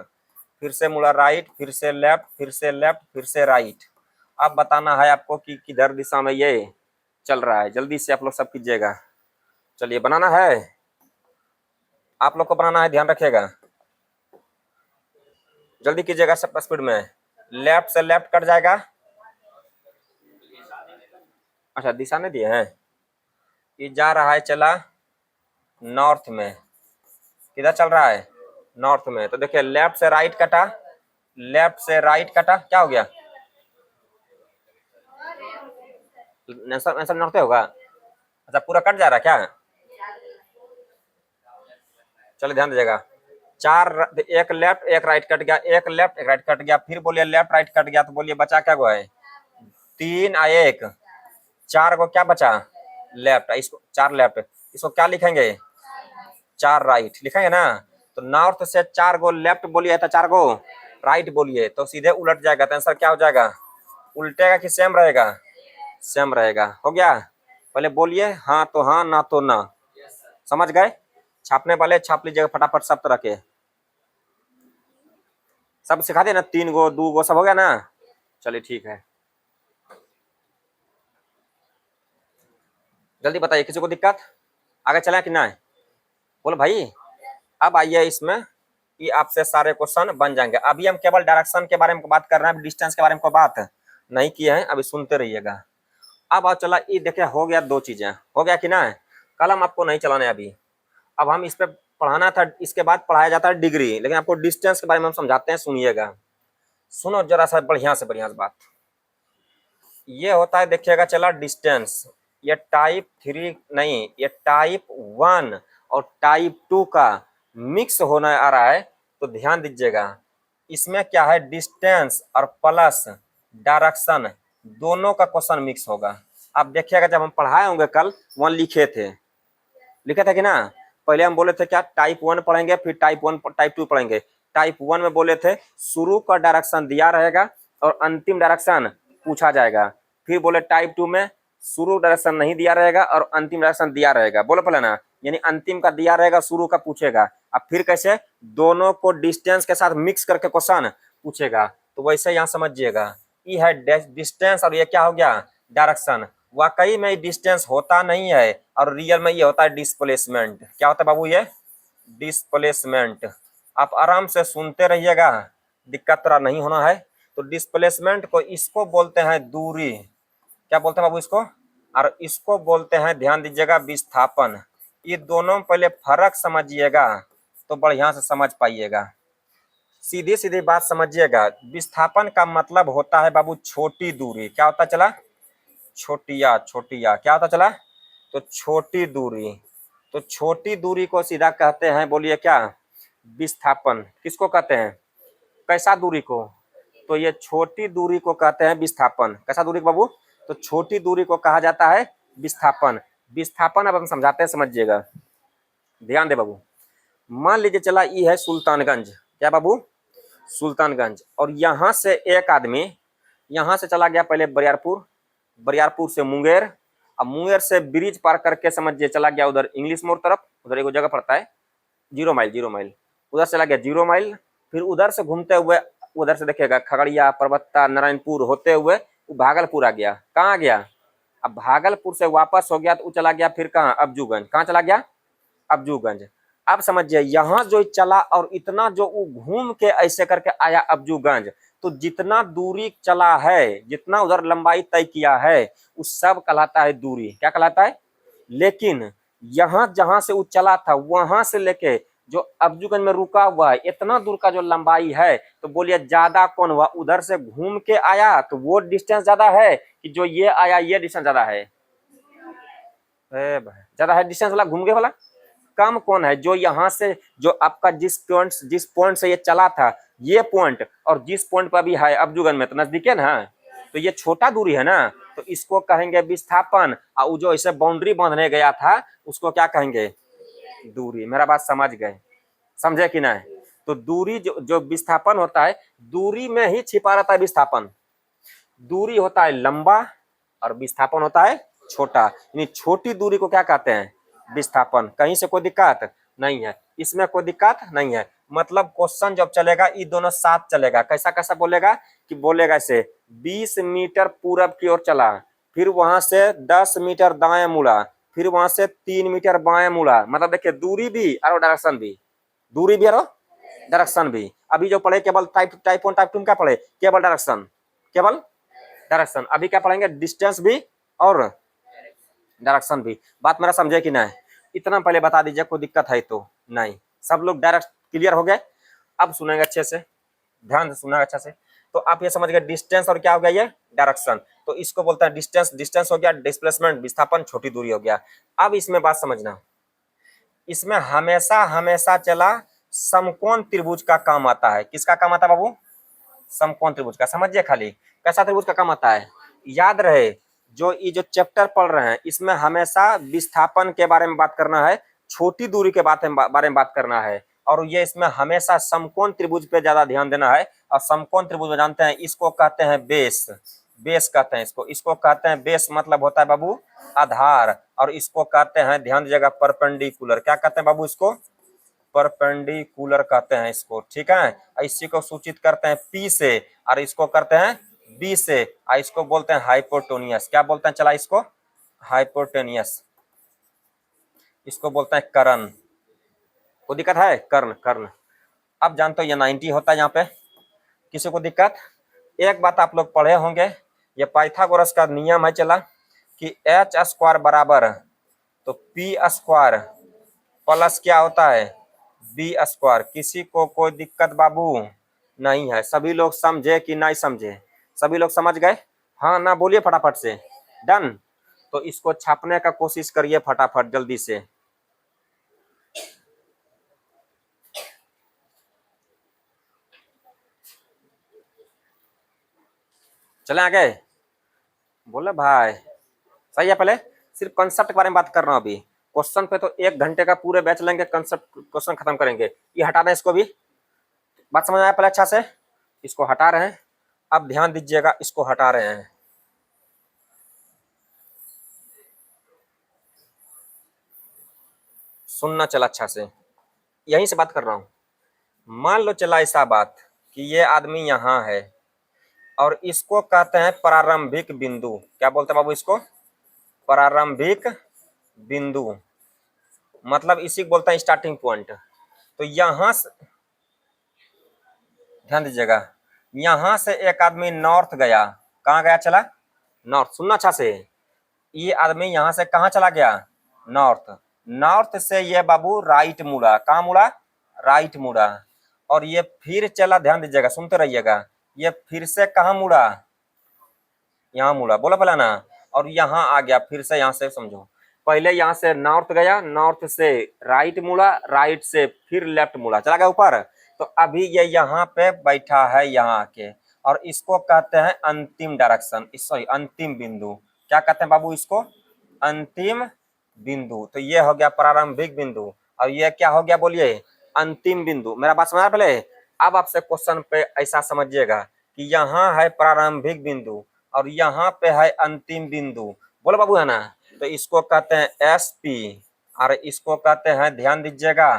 फिर से मुड़ा राइट, फिर से लेफ्ट, फिर से लेफ्ट, फिर से राइट। अब बताना है आपको कि किधर दिशा में ये चल रहा है, जल्दी से आप लोग सब कीजिएगा, चलिए बनाना है, आप लोग को बनाना है, ध्यान रखिएगा, जल्दी कीजिएगा, सब स्पीड में, लेफ्ट से लेफ्ट कट जाएगा, अच्छा दिशा नहीं दिए हैं। ये जा रहा है चला नॉर्थ में। किधर चल रहा है? नॉर्थ में। तो देखिए लेफ्ट से राइट कटा, लेफ्ट से राइट कटा, क्या हो गया? आंसर आंसर नॉर्थ होगा। अच्छा पूरा कट जा रहा है क्या? चलो ध्यान दीजिएगा। एक लेफ्ट एक राइट कट गया, एक लेफ्ट एक राइट कट गया, फिर बोलिए लेफ्ट राइट कट गया, तो बोलिए बचा क्या गो है? 3 और 1, 4 को क्या बचा? लेफ्ट। इसको 4 लेफ्ट, इसको क्या लिखेंगे? 4 राइट लिखेंगे ना। तो नॉर्थ से 4 गो लेफ्ट बोलिए तो 4 गो राइट बोलिए, तो सीधे उलट जाएगा। तो आंसर क्या हो जाएगा? उल्टेगा कि सेम रहेगा? सेम रहेगा। हो गया। पहले बोलिए हाँ तो हाँ, ना तो ना। समझ गए? छापने वाले छाप लीजिएगा फटाफट सब तरह के। सब सिखा दिए ना? 3 गो 2 गो सब हो गया ना? चलिए ठीक है, जल्दी बताइए किसी को दिक्कत? आगे चलें कि ना? बोलो भाई। अब आइए इसमें कि आपसे सारे क्वेश्चन बन जाएंगे। अभी हम केवल डायरेक्शन के बारे में बात कर रहे हैं, डिस्टेंस के बारे में कोई बात नहीं किए हैं, अभी सुनते रहिएगा। अब आओ चला, ये देखिए हो गया 2 चीजें, हो गया कि ना? कलम आपको नहीं चलाना है अभी। अब हम इस पे पढ़ाना था, इसके बाद पढ़ाया जाता है डिग्री, लेकिन आपको डिस्टेंस के बारे में हम समझाते हैं, सुनिएगा। सुनो जरा सा बढ़िया से बढ़िया बात। ये होता है देखिएगा चला डिस्टेंस। ये टाइप 3 नहीं, ये टाइप 1 और टाइप 2 का मिक्स होना आ रहा है। तो ध्यान दीजिएगा, इसमें क्या है, डिस्टेंस और प्लस डायरेक्शन दोनों का क्वेश्चन मिक्स होगा। आप देखिएगा जब हम पढ़ाए होंगे कल, वहाँ लिखे थे कि ना? पहले हम बोले थे क्या, टाइप 1 पढ़ेंगे, फिर टाइप 2 पढ़ेंगे। टाइप 1 में बोले थे शुरू का डायरेक्शन दिया रहेगा और अंतिम डायरेक्शन पूछा जाएगा। फिर बोले टाइप 2 में शुरू डायरेक्शन नहीं दिया रहेगा और अंतिम डायरेक्शन दिया रहेगा। बोलो पहले ना, यानी अंतिम का दिया रहेगा, शुरू का पूछेगा। अब फिर कैसे दोनों को डिस्टेंस के साथ मिक्स करके क्वेश्चन पूछेगा। तो वैसे यहाँ समझिएगा, ये है डिस्टेंस और ये क्या हो गया, डायरेक्शन। वाकई में डिस्टेंस होता नहीं है और रियल में ये होता है डिस्प्लेसमेंट। क्या होता है बाबू? ये डिस्प्लेसमेंट। आप आराम से सुनते रहिएगा, दिक्कत तरह नहीं होना है। तो डिस्प्लेसमेंट को इसको बोलते हैं दूरी। क्या बोलते हैं बाबू इसको? और इसको बोलते हैं, ध्यान दीजिएगा, विस्थापन। ये दोनों पहले फर्क समझिएगा तो बढ़िया से समझ पाइएगा। सीधी सीधी बात समझिएगा, विस्थापन का मतलब होता है बाबू छोटी दूरी। क्या होता चला? छोटिया छोटिया। क्या होता चला? तो छोटी दूरी। तो छोटी दूरी को सीधा कहते हैं, बोलिए क्या, विस्थापन। किसको कहते हैं? कैसा दूरी को? तो ये छोटी दूरी को कहते हैं विस्थापन। कैसा दूरी बाबू? तो छोटी दूरी को कहा जाता है विस्थापन। विस्थापन अब हम समझाते हैं, समझिएगा, ध्यान दे बाबू। मान लीजिए चला ये है सुल्तानगंज। क्या बाबू? सुल्तानगंज। और यहाँ से एक आदमी यहाँ से चला गया पहले बरियारपुर, बरियारपुर से मुंगेर, अब मुंगेर से ब्रिज पार करके समझिए चला गया उधर इंग्लिश मोड़ तरफ। उधर एक जगह पड़ता है 0 माइल, 0 माइल, उधर चला गया 0 माइल। फिर उधर से घूमते हुए, उधर से देखिएगा खगड़िया, परबत्ता, नारायणपुर होते हुए वो भागलपुर आ गया। कहाँ आ गया? अब भागलपुर से वापस हो गया तो वो चला गया फिर कहाँ, अब्जूगंज। कहाँ चला गया? अब्जूगंज। अब समझिए यहाँ जो चला और इतना जो वो घूम के ऐसे करके आया अब्जूगंज, तो जितना दूरी चला है, जितना उधर लंबाई तय किया है, उस सब कहलाता है दूरी। क्या कहलाता है? लेकिन यहाँ जहां से वो चला था वहां से लेके जो अब्जूगंज में रुका हुआ है, इतना दूर का जो लंबाई है, तो बोलिए ज्यादा कौन हुआ? उधर से घूम के आया तो वो डिस्टेंस ज्यादा है कि जो ये आया ये डिस्टेंस ज्यादा है? ज्यादा है डिस्टेंस वाला, घूम के वाला। कम कौन है? जो यहाँ से, जो आपका जिस पॉइंट से ये चला था, ये पॉइंट, और जिस पॉइंट पर अभी है अब्जूगंज में, तो नजदीक है ना। तो ये छोटा दूरी है ना, तो इसको कहेंगे विस्थापन। और वो जो इसे बाउंड्री बांधने गया था उसको क्या कहेंगे? दूरी। मेरा बात समझ गए? समझे कि नहीं? तो दूरी जो जो विस्थापन होता है, दूरी में ही छिपा रहता है विस्थापन। दूरी होता है लंबा और विस्थापन होता है छोटा। यानी छोटी दूरी को क्या कहते हैं? विस्थापन। कहीं से कोई दिक्कत नहीं है, इसमें कोई दिक्कत नहीं है। मतलब क्वेश्चन जब चलेगा ये दोनों साथ चलेगा। कैसा कैसा बोलेगा कि बोलेगा ऐसे 20 मीटर पूरब की ओर चला, फिर वहां से 10 मीटर दाएं मुड़ा, फिर वहां से 3 मीटर बाएं मुड़ा। मतलब देखिए दूरी भी और डायरेक्शन भी, दूरी भी और डायरेक्शन भी। अभी जो पढ़े केवल टाइप 1 टाइप 2 क्या पढ़े? केवल डायरेक्शन, केवल डायरेक्शन। अभी क्या पढ़ेंगे? डिस्टेंस भी और डायरेक्शन भी। बात मेरा समझे कि नहीं, इतना पहले बता दीजिए, कोई दिक्कत है तो नहीं। सब लोग डायरेक्ट क्लियर हो गए। अब सुनेंगे अच्छे से, ध्यान से सुना अच्छा से। तो आप ये समझ गए डिस्टेंस और क्या हो गया, ये डायरेक्शन। तो इसको बोलते हैं डिस्टेंस, डिस्टेंस हो गया, डिस्प्लेसमेंट विस्थापन, छोटी दूरी हो गया। अब इसमें बात समझना, इसमें हमेशा हमेशा चला समकोण त्रिभुज का काम आता है। किसका काम आता है बाबू, समकोण त्रिभुज का। समझिए खाली कैसा त्रिभुज का काम आता है, याद रहे जो ये जो चैप्टर पढ़ रहे हैं इसमें हमेशा विस्थापन के बारे में बात करना है, छोटी दूरी के बारे में बात करना है, और ये इसमें हमेशा समकोण त्रिभुज पे ज्यादा ध्यान देना है। और समकोण त्रिभुज में जानते हैं इसको कहते हैं बेस, बेस कहते हैं इसको, इसको कहते हैं बेस, मतलब होता है बाबू आधार। और इसको कहते हैं, ध्यान दीजिएगा, परपेंडिकुलर। क्या कहते हैं बाबू इसको, परपेंडिकुलर कहते हैं इसको, ठीक है। इसी को सूचित करते हैं पी से, और इसको करते हैं बी से, और इसको बोलते हैं हाइपोटेनियस। क्या बोलते हैं चला इसको, हाइपोटेनियस। इसको बोलते हैं कर्ण। कोई दिक्कत है, कर्ण, कर्ण। अब जानते हो ये 90 होता है यहाँ पे, किसी को दिक्कत। एक बात आप लोग पढ़े होंगे, ये पाइथागोरस का नियम है चला कि एच स्क्वायर बराबर तो पी स्क्वायर प्लस क्या होता है, बी स्क्वायर। किसी को कोई दिक्कत बाबू नहीं है, सभी लोग समझे कि नहीं समझे, सभी लोग समझ गए, हाँ ना बोलिए फटाफट से, डन। तो इसको छापने का कोशिश करिए फटाफट जल्दी से। चले आगे, बोले भाई सही है। पहले सिर्फ कंसेप्ट के बारे में बात कर रहा हूँ, अभी क्वेश्चन पे तो 1 घंटे का पूरे बैच लेंगे, कंसेप्ट क्वेश्चन खत्म करेंगे। ये हटा दें इसको भी, बात समझ आया पहले अच्छा से। इसको हटा रहे हैं, अब ध्यान दीजिएगा, इसको हटा रहे हैं। सुनना चला अच्छा से, यहीं से बात कर रहा हूँ। मान लो चला ऐसा बात कि ये आदमी यहाँ है और इसको कहते हैं प्रारंभिक बिंदु। क्या बोलते हैं बाबू इसको, प्रारंभिक बिंदु, मतलब इसी को बोलते हैं स्टार्टिंग पॉइंट। तो यहाँ से ध्यान दीजिएगा, यहाँ से एक आदमी नॉर्थ गया, कहाँ गया चला, नॉर्थ। सुनना अच्छा से, ये आदमी यहाँ से कहाँ चला गया, नॉर्थ। नॉर्थ से ये बाबू राइट मुड़ा, कहाँ मुड़ा, राइट मुड़ा। और ये फिर चला, ध्यान दीजिएगा सुनते रहिएगा, ये फिर से कहाँ मुड़ा, यहाँ मुड़ा, बोला पहला ना। और यहाँ आ गया, फिर से यहाँ से समझो, पहले यहाँ से नॉर्थ गया, नॉर्थ से राइट मुड़ा, राइट से फिर लेफ्ट मुड़ा, चला गया ऊपर। तो अभी ये यहाँ पे बैठा है यहाँ आके, और इसको कहते हैं अंतिम डायरेक्शन, सॉरी अंतिम बिंदु। क्या कहते हैं बाबू इसको, अंतिम बिंदु। तो ये हो गया प्रारंभिक बिंदु, और ये क्या हो गया बोलिए, अंतिम बिंदु। मेरा बात समझ पहले। अब आपसे क्वेश्चन पे ऐसा समझिएगा कि यहाँ है प्रारंभिक बिंदु और यहाँ पे है अंतिम बिंदु, बोलो बाबू है ना। तो इसको कहते हैं एस पी, और इसको कहते हैं, ध्यान दीजिएगा,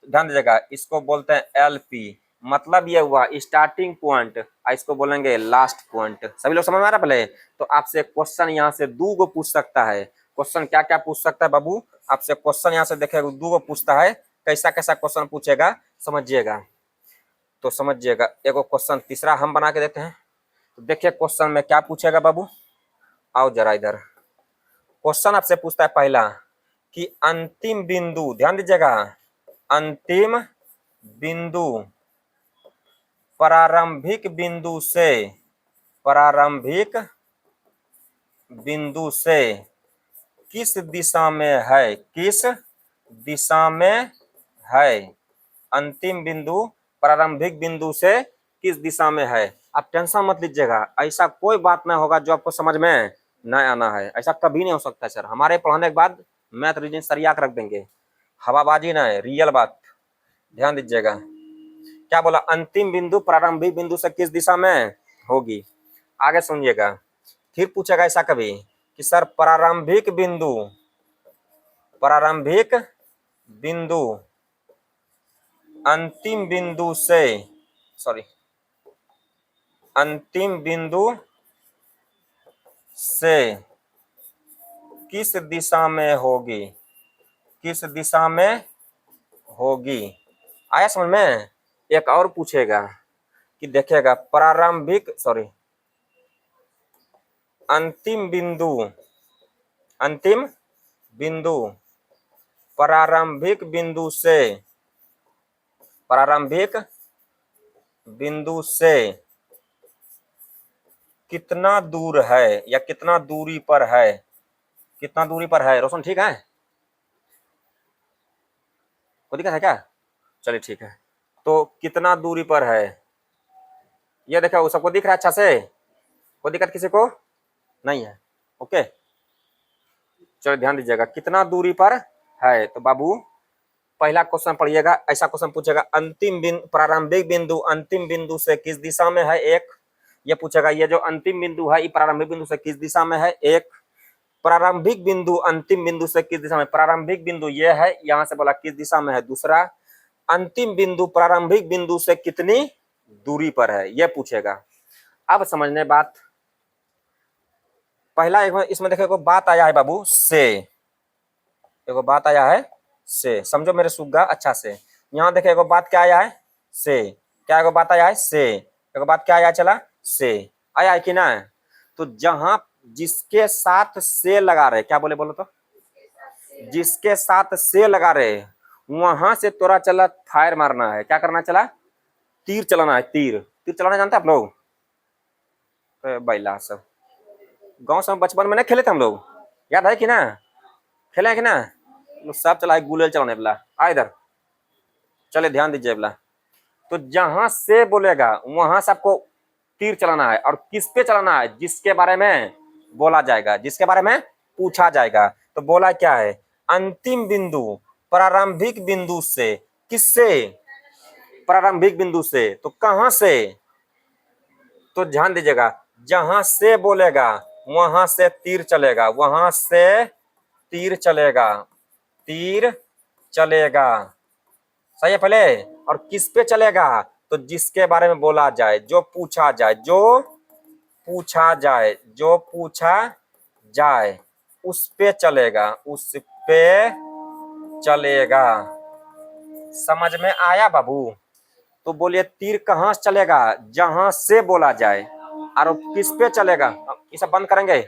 ध्यान दीजिएगा, इसको बोलते हैं एल पी। मतलब ये हुआ स्टार्टिंग पॉइंट, इसको बोलेंगे लास्ट पॉइंट। सभी लोग समझ में आ रहा पहले। तो आपसे क्वेश्चन यहाँ से 2 गो पूछ सकता है। क्वेश्चन क्या क्या पूछ सकता है बाबू, आपसे क्वेश्चन यहाँ से देखिएगा 2 गो पूछता है। कैसा कैसा क्वेश्चन पूछेगा समझिएगा, तो समझिएगा। एगो क्वेश्चन तीसरा हम बना के देते हैं। तो देखिए क्वेश्चन में क्या पूछेगा बाबू, आओ जरा इधर। क्वेश्चन आपसे पूछता है पहला कि अंतिम बिंदु, ध्यान दीजिएगा, अंतिम बिंदु प्रारंभिक बिंदु से, प्रारंभिक बिंदु से किस दिशा में है, किस दिशा में है। अंतिम बिंदु प्रारंभिक बिंदु से किस दिशा में है। आप टेंशन मत लीजिएगा, ऐसा कोई बात नहीं होगा जो आपको समझ में नहीं आना है, ऐसा कभी नहीं हो सकता सर। हमारे पढ़ाने के बाद मैथ रीजनिंग सरिया कर रख देंगे, हवाबाजी ना है, रियल बात। ध्यान दीजिएगा, क्या बोला, अंतिम बिंदु प्रारंभिक बिंदु से किस दिशा में होगी। आगे सुनिएगा, फिर पूछेगा ऐसा कभी कि सर प्रारंभिक बिंदु, प्रारंभिक बिंदु अंतिम बिंदु से, सॉरी अंतिम बिंदु से किस दिशा में होगी, किस दिशा में होगी। आया समझ में। एक और पूछेगा कि देखिएगा प्रारंभिक, सॉरी अंतिम बिंदु, अंतिम बिंदु, प्रारंभिक बिंदु से कितना दूर है या कितना दूरी पर है, कितना दूरी पर है। रोशन ठीक है, कोई दिक्कत है क्या? चलिए ठीक है, तो कितना दूरी पर है ये देखो, सबको दिख रहा है अच्छा से, कोई दिक्कत किसी को नहीं है? ओके, चलो ध्यान दीजिएगा, कितना दूरी पर है। तो बाबू पहला क्वेश्चन पढ़िएगा, ऐसा क्वेश्चन पूछेगा, अंतिम बिंदु, प्रारंभिक बिंदु अंतिम बिंदु से किस दिशा में है? एक, ये पूछेगा ये जो अंतिम बिंदु है ये प्रारंभिक बिंदु से किस दिशा में है? एक, प्रारंभिक बिंदु अंतिम बिंदु से किस दिशा में, प्रारंभिक बिंदु ये है, यहां से बोला किस दिशा में है। दूसरा, अंतिम बिंदु प्रारंभिक बिंदु से कितनी दूरी पर है, ये पूछेगा। अब समझने बात, पहला इसमें देखो बात आया है बाबू से, देखो बात आया है से, समझो मेरे सुग्गा अच्छा से। यहाँ देखे एगो बात क्या आया है से, क्या एगो बात आया है से, एगो बात क्या आया चला से, आया है कि ना? तो जहां जिसके साथ से लगा रहे, क्या बोले बोलो तो, जिसके साथ से लगा रहे वहां से तोरा चला फायर मारना है, क्या करना चला, तीर चलाना है, तीर, तीर चलाना जानते हैं आप लोग? तो बैला सब गांव से बचपन में नहीं खेले थे हम लोग, याद है कि ना? खेले हैं कि ना? सब चला है गुलेल चलाने वाला, आ इधर चले ध्यान दीजिए वाला। तो जहां से बोलेगा वहां से आपको तीर चलाना है, और किस पे चलाना है? जिसके बारे में बोला जाएगा, जिसके बारे में पूछा जाएगा। तो बोला क्या है, अंतिम बिंदु प्रारंभिक बिंदु से, किससे? प्रारंभिक बिंदु से, तो कहां से? तो ध्यान दीजिएगा, जहां से बोलेगा वहां से तीर चलेगा, वहां से तीर चलेगा, तीर चलेगा, सही है पहले। और किस पे चलेगा? तो जिसके बारे में बोला जाए, जो पूछा जाए, जो पूछा जाए, जो पूछा जाए उस पे चलेगा, उस पे चलेगा। समझ में आया बाबू? तो बोलिए तीर कहां से चलेगा? जहां से बोला जाए। और किस पे चलेगा? ये सब बंद करेंगे,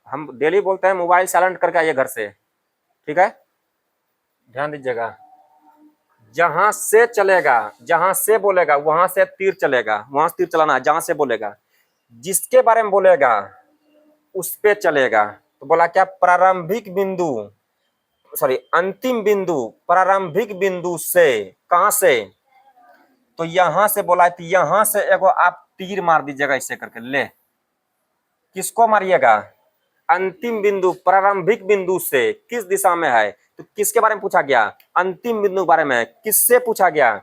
हम डेली बोलते हैं मोबाइल साइलेंट करके आइए घर से, ठीक है? ध्यान दीजिएगा, जहां से चलेगा, जहां से बोलेगा वहां से तीर चलेगा, वहां से तीर चलाना है जहां से बोलेगा। जिसके बारे में बोलेगा उस पे चलेगा। तो बोला क्या, प्रारंभिक बिंदु, सॉरी अंतिम बिंदु प्रारंभिक बिंदु से, कहां से? तो यहां से बोला है, तो यहां से एगो आप तीर मार दीजिएगा ऐसे करके, ले किसको मारिएगा? अंतिम बिंदु प्रारंभिक बिंदु से किस दिशा में है? तो किसके बारे में पूछा गया? अंतिम बिंदु के बारे में। किससे पूछा गया?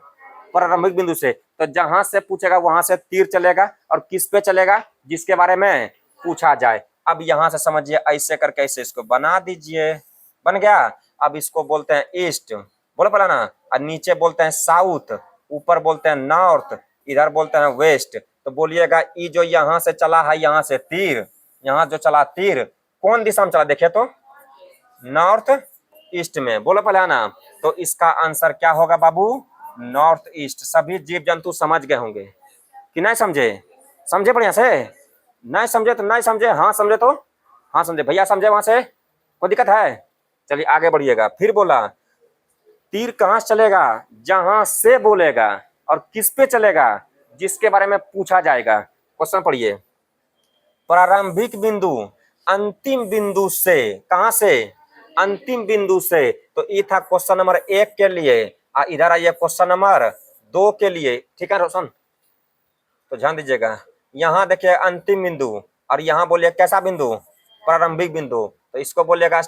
प्रारंभिक बिंदु से। तो जहां से पूछेगा वहां से तीर चलेगा, और किस पे चलेगा? जिसके बारे में पूछा जाए। अब यहां से समझिए, ऐसे करके ऐसे इसको बना दीजिए, बन गया। अब इसको बोलते हैं ईस्ट, बोलो पहला ना, और नीचे बोलते हैं साउथ, ऊपर बोलते हैं नॉर्थ, इधर बोलते हैं वेस्ट। तो बोलिएगा ई जो यहाँ से चला है, यहाँ से तीर, यहाँ जो चला तीर कौन दिशा में चला, देखिए तो नॉर्थ ईस्ट में, बोलो पहले ना। तो इसका आंसर क्या होगा बाबू? North east. सभी जीव जंतु समझ गए होंगे कि नहीं समझे? समझे बढ़िया से? नहीं समझे तो नहीं समझे, हाँ समझे तो हाँ समझे, भैया समझे वहां से, कोई दिक्कत है? चलिए आगे बढ़िएगा। फिर बोला तीर कहां से चलेगा? जहां से बोलेगा। और किस पे चलेगा? जिसके बारे में पूछा जाएगा। क्वेश्चन पढ़िए, प्रारंभिक बिंदु अंतिम बिंदु से, कहां से? अंतिम बिंदु से। तो ये था क्वेश्चन नंबर 1 के लिए। इधर आइए क्वेश्चन नंबर 2 के लिए, ठीक है रोशन? तो ध्यान दीजिएगा, यहाँ देखिए अंतिम बिंदु, और यहाँ बोलिए कैसा बिंदु? प्रारंभिक बिंदु। तो इसको बोलिएगा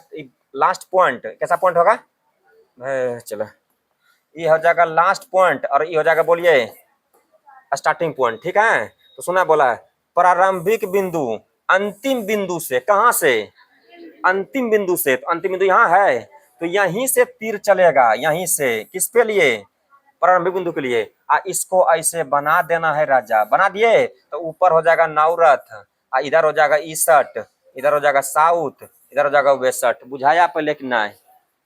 लास्ट पॉइंट, कैसा पॉइंट होगा? चलो ये हो जाएगा लास्ट पॉइंट, और ये हो जाएगा बोलिए स्टार्टिंग पॉइंट, ठीक है? तो सुना बोला प्रारंभिक बिंदु अंतिम बिंदु से, कहां से? अंतिम बिंदु से। तो अंतिम बिंदु यहाँ है, तो यहीं से तीर चलेगा, यहीं से। किस पे लिए? प्रारंभिक बिंदु के लिए। इसको ऐसे बना देना है राजा, बना दिए। तो ऊपर हो जाएगा नौरथ, इधर हो जाएगा ईसट, इधर हो जाएगा साउथ, इधर हो जाएगा वेस्ट। बुझाया पहले कि नहीं?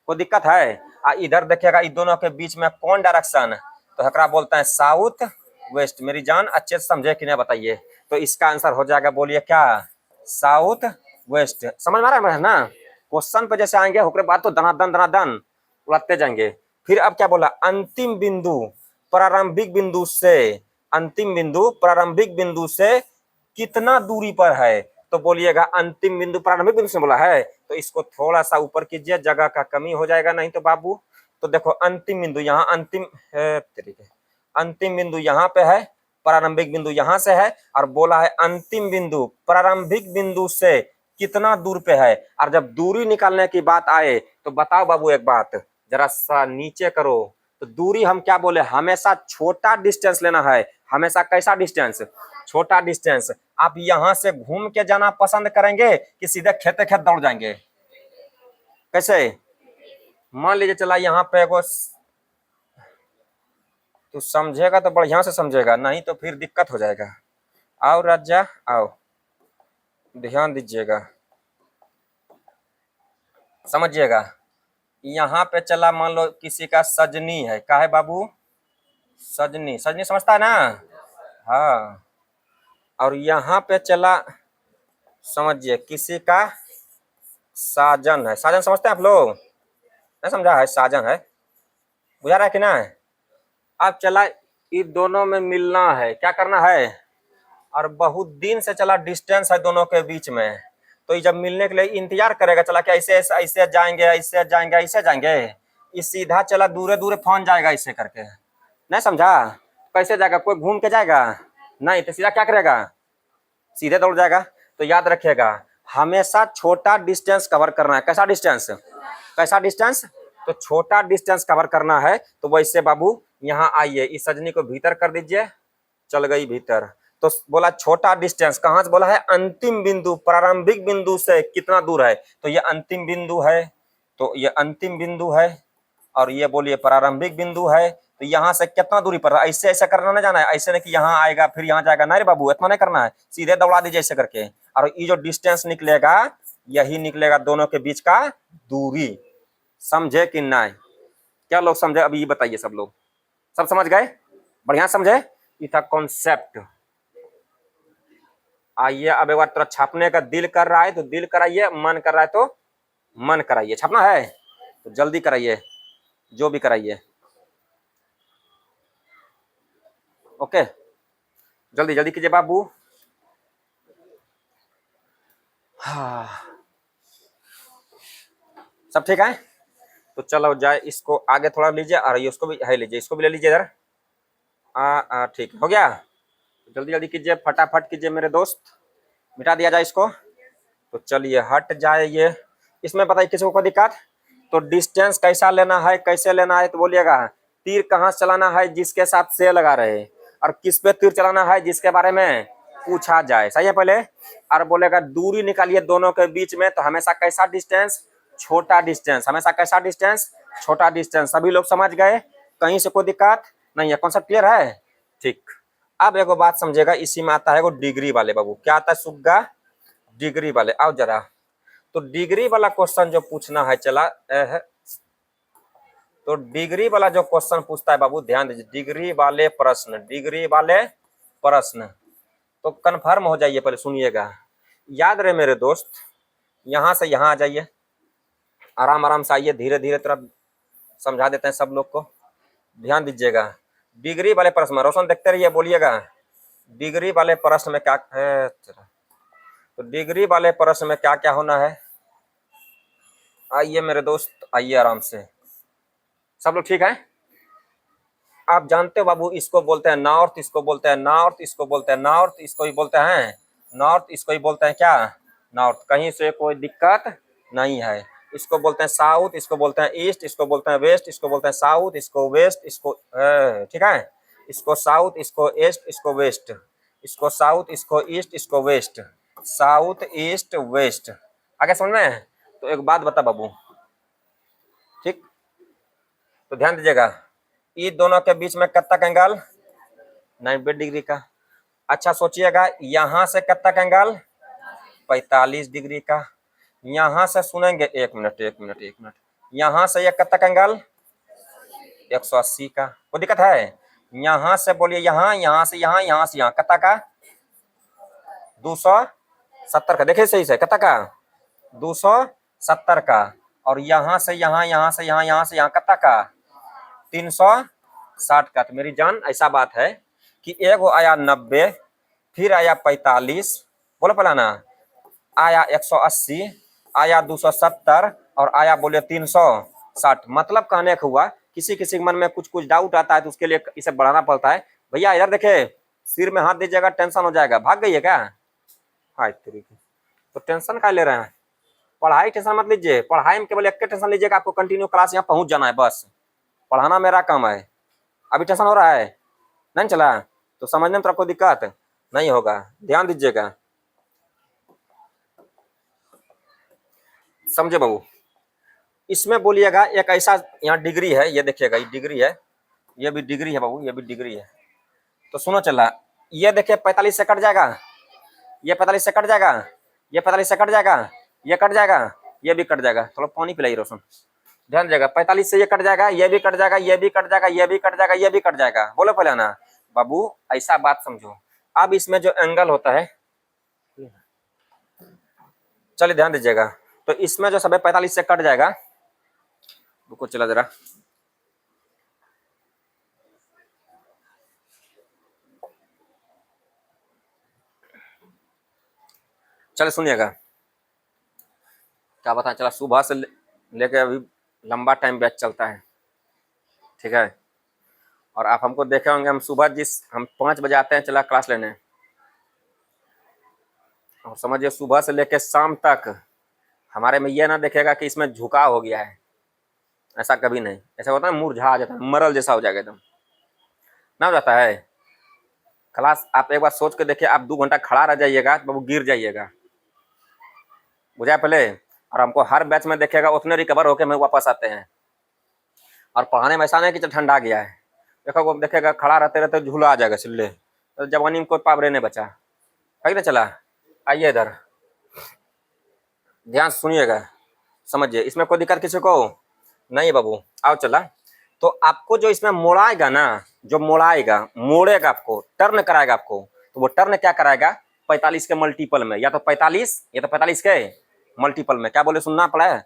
कोई दिक्कत है? इधर देखिएगा इन दोनों के बीच में कौन डायरेक्शन? तो हकरा बोलते हैं साउथ वेस्ट। मेरी जान अच्छे से समझे कि नहीं बताइए? तो इसका आंसर हो जाएगा, बोलिए क्या? South west. समझ में आ रहा है ना? क्वेश्चन पे जैसे आएंगे होकर बाद तो धनाधन उड़ाते जाएंगे। फिर अब क्या बोला, अंतिम बिंदु प्रारंभिक बिंदु से, अंतिम बिंदु प्रारंभिक बिंदु से कितना दूरी पर है? तो बोलिएगा अंतिम बिंदु प्रारंभिक बिंदु से बोला है तो इसको थोड़ा सा ऊपर कीजिए, जगह का कमी हो जाएगा नहीं तो बाबू। तो देखो अंतिम बिंदु यहाँ, अंतिम तरीके, अंतिम बिंदु यहाँ पे है, प्रारंभिक बिंदु यहाँ से है, और बोला है अंतिम बिंदु प्रारंभिक बिंदु से कितना दूर पे है। और जब दूरी निकालने की बात आए तो बताओ बाबू एक बात, जरा सा नीचे करो। तो दूरी हम क्या बोले, हमेशा छोटा डिस्टेंस लेना है। हमेशा कैसा डिस्टेंस? छोटा डिस्टेंस। आप यहां से घूम के जाना पसंद करेंगे कि सीधे खेते खेत दौड़ जाएंगे? कैसे? मान लीजिए चला यहाँ पे एगो, तो समझेगा तो बढ़िया से समझेगा, नहीं तो फिर दिक्कत हो जाएगा। आओ राजा आओ, ध्यान दीजिएगा, समझिएगा। यहाँ पे चला, मान लो किसी का सजनी है, क्या है बाबू? सजनी। सजनी समझता है ना? हाँ। और यहाँ पे चला, समझिए किसी का साजन है। साजन समझते हैं आप लोग? नहीं समझा है? साजन है, बुझा रहा है कि ना? अब चला इन दोनों में मिलना है, क्या करना है? और बहुत दिन से चला डिस्टेंस है दोनों के बीच में, तो जब मिलने के लिए इंतजार करेगा, चला कि ऐसे ऐसे जाएंगे, ऐसे जाएंगे, ऐसे जाएंगे, ये सीधा चला दूरे दूरे पहुंच जाएगा ऐसे करके। नहीं समझा? कैसे जाएगा? कोई घूम के जाएगा? नहीं, तो सीधा क्या करेगा? सीधे दौड़ जाएगा। तो याद रखिएगा, हमेशा छोटा डिस्टेंस कवर करना है। कैसा डिस्टेंस? कैसा डिस्टेंस? तो छोटा डिस्टेंस कवर करना है। तो वैसे बाबू यहाँ आइए, इस सजनी को भीतर कर दीजिए, चल गई भीतर। तो बोला छोटा डिस्टेंस, कहां से बोला है? अंतिम बिंदु प्रारंभिक बिंदु से कितना दूर है? तो ये अंतिम बिंदु है, तो ये अंतिम बिंदु है, और ये बोलिए प्रारंभिक बिंदु है। तो यहाँ से कितना दूरी पर? ऐसे ऐसे करना नहीं जाना है, ऐसे नहीं कि यहाँ आएगा फिर यहाँ जाएगा, नहीं रे बाबू, इतना नहीं करना है, सीधे दौड़ा दीजिए ऐसे करके। और ये जो डिस्टेंस निकलेगा यही निकलेगा दोनों के बीच का दूरी। समझे कि नहीं? क्या लोग समझे अभी ये बताइए? सब लोग सब समझ गए? बढ़िया समझे? ये था कॉन्सेप्ट। आइए अब एक बार थोड़ा छापने का दिल कर रहा है तो दिल कराइए, मन कर रहा है तो मन कराइए। छापना है तो जल्दी कराइए, जो भी कराइए। ओके, जल्दी जल्दी कीजिए बाबू। हाँ, सब ठीक है? तो चलो जाए, इसको आगे थोड़ा लीजिए, और ये उसको भी है लीजिए, इसको भी ले लीजिए इधर। ठीक हो गया? जल्दी जल्दी कीजिए, फटाफट कीजिए मेरे दोस्त, मिटा दिया जाए इसको। तो चलिए हट जाए ये। इसमें बताइए किसी को कोई दिक्कत? तो डिस्टेंस कैसा लेना है, कैसे लेना है? तो बोलिएगा तीर कहाँ से चलाना है? जिसके साथ से लगा रहे। और किस पे तीर चलाना है? जिसके बारे में पूछा जाए। सही है पहले? और बोलेगा दूरी निकालिए दोनों के बीच में, तो हमेशा कैसा डिस्टेंस? छोटा डिस्टेंस। हमेशा कैसा डिस्टेंस? छोटा डिस्टेंस। सभी लोग समझ गए? कहीं से कोई दिक्कत नहीं है? कॉन्सेप्ट क्लियर है? ठीक। अब एगो बात समझेगा, इसी में आता है वो डिग्री वाले बाबू। क्या आता है सुग्गा? डिग्री वाले। आओ जरा, तो डिग्री वाला क्वेश्चन जो पूछना है चला, तो डिग्री वाला जो क्वेश्चन पूछता है बाबू, ध्यान दीजिए, डिग्री वाले प्रश्न, डिग्री वाले प्रश्न। तो कंफर्म हो जाइए, पहले सुनिएगा, याद रहे मेरे दोस्त। यहां से यहां आ जाइए, आराम आराम से आइए, धीरे धीरे तरह समझा देते हैं सब लोग को। ध्यान दीजिएगा, डिग्री वाले प्रश्न में रोशन देखते रहिए, बोलिएगा डिग्री वाले प्रश्न में क्या है। तो डिग्री वाले प्रश्न में क्या क्या होना है? आइए मेरे दोस्त, आइए आराम से। सब लोग ठीक है? आप जानते हो बाबू, इसको बोलते हैं नॉर्थ, इसको बोलते हैं नॉर्थ, इसको बोलते हैं नॉर्थ, इसको ही बोलते हैं नॉर्थ, इसको ही बोलते हैं क्या? नॉर्थ। कहीं से कोई दिक्कत नहीं है। इसको बोलते हैं साउथ, इसको बोलते हैं ईस्ट, इसको बोलते हैं वेस्ट, इसको बोलते हैं साउथ, इसको वेस्ट, इसको ठीक है, इसको साउथ, इसको ईस्ट, इसको वेस्ट, इसको साउथ, इसको ईस्ट, इसको वेस्ट, साउथ ईस्ट वेस्ट। आगे समझ में? तो एक बात बता बाबू, ठीक? तो ध्यान दीजिएगा, ये दोनों के बीच में कितना एंगल? 90 डिग्री का। अच्छा सोचिएगा, यहाँ से कितना एंगल? 45 डिग्री का। यहाँ से सुनेंगे, एक मिनट एक मिनट एक मिनट, यहाँ से ये कितना एंगल? 180 का। कोई दिक्कत है? यहाँ से बोलिए, यहाँ, यहाँ से यहाँ, यहाँ से यहाँ, कितना का? 270 का। देखिए सही से, कितना का? 270 का, और यहाँ से यहाँ, यहाँ से यहाँ, यहाँ से यहाँ कितना का 360 का। तो मेरी जान ऐसा बात है कि एगो आया 90, फिर आया 45, बोलो पहला ना, आया 180, आया 270 और आया बोले 360। मतलब कहने का हुआ किसी किसी के मन में कुछ कुछ डाउट आता है तो उसके लिए इसे बढ़ाना पड़ता है। भैया इधर देखे, सिर में हाथ दीजिएगा, टेंशन हो जाएगा। भाग गई है क्या? हाँ तरीके, तो टेंशन क्या ले रहे हैं? पढ़ाई टेंशन मत लीजिए, पढ़ाई में केवल एक टेंशन लीजिएगा, आपको कंटिन्यू क्लास यहाँ पहुंच जाना है, बस पढ़ाना मेरा काम है। अभी टेंशन हो रहा है, नहीं चला तो समझने में तो आपको दिक्कत नहीं होगा, ध्यान दीजिएगा, समझे बाबू। इसमें बोलिएगा एक ऐसा यहाँ डिग्री है, ये देखिएगा, ये डिग्री है, ये भी डिग्री है बाबू, ये भी डिग्री है। तो सुनो चला, ये देखिए 45 से कट जाएगा, ये 45 से कट जाएगा, ये 45 से कट जाएगा, ये कट जाएगा, ये भी कट जाएगा। थोड़ा पानी पिलाई रोशन, ध्यान दीजिएगा। 45 से ये कट जाएगा, ये भी कट जाएगा, ये भी कट जाएगा, ये भी कट जाएगा, ये भी कट जाएगा। बोलो पहले ना बाबू, ऐसा बात समझो। अब इसमें जो एंगल होता है, चलिए ध्यान दीजिएगा, तो इसमें जो सब 45 से कट जाएगा, रुको चला जरा, चलिए सुनिएगा क्या बताएं। चला सुबह से लेके अभी लंबा टाइम बैच चलता है, ठीक है। और आप हमको देखे होंगे, हम सुबह हम 5 बजे आते हैं चला क्लास लेने, और समझिए सुबह से लेके शाम तक हमारे में ये ना देखेगा कि इसमें झुकाव हो गया है, ऐसा कभी नहीं। ऐसा होता है मुरझा जाता है, मरल जैसा हो जाएगा एकदम, ना हो जाता है। क्लास आप एक बार सोच के देखिए, आप 2 घंटा खड़ा रह जाइएगा तो बाबू गिर जाइएगा, बुझा पहले। और हमको हर बैच में देखेगा उतने रिकवर होके मैं वापस आते हैं। और पढ़ाने में ऐसा नहीं कि ठंडा गया है, देखो वो देखेगा खड़ा रहते रहते झूला आ जाएगा सिल्ले, तो जवानी में कोई पावरे नहीं बचा है ना। चला आइए इधर, ध्यान सुनिएगा, समझिए, इसमें कोई दिक्कत किसी को नहीं बाबू। आओ चला, तो आपको जो इसमें मोड़ाएगा ना, जो मोड़ाएगा, मोड़ेगा आपको, टर्न कराएगा आपको, तो वो टर्न क्या कराएगा 45 के मल्टीपल में, या तो 45 या तो 45 के मल्टीपल में। क्या बोले, सुनना पड़ा है,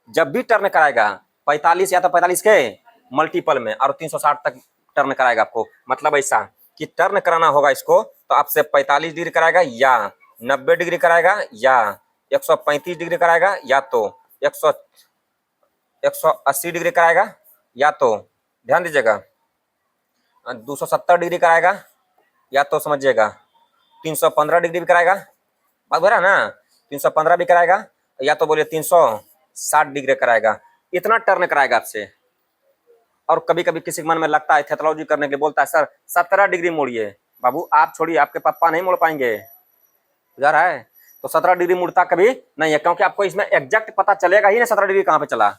जब भी टर्न कराएगा 45 या तो 45 के मल्टीपल में, और 360 तक टर्न कराएगा आपको। मतलब ऐसा कि टर्न कराना होगा इसको, तो आपसे 45 डिग्री कराएगा, या 90 डिग्री कराएगा, या 135 डिग्री कराएगा, या तो 180 डिग्री कराएगा, या तो ध्यान दीजिएगा 270 डिग्री कराएगा, या तो समझिएगा 315 डिग्री भी कराएगा। बात हो रहा है ना, 315 भी कराएगा, या तो बोलिए 360 डिग्री कराएगा। इतना टर्न कराएगा आपसे। और कभी कभी किसी के मन में लगता है, थेथोलॉजी करने के लिए बोलता है सर 17 डिग्री मोड़िए। बाबू आप छोड़िए, आपके पापा नहीं मोड़ पाएंगे, बुझा रहा है। तो 17 डिग्री मुड़ता कभी नहीं है, क्योंकि आपको इसमें एग्जैक्ट पता चलेगा ही ना 17 डिग्री कहाँ पे चला,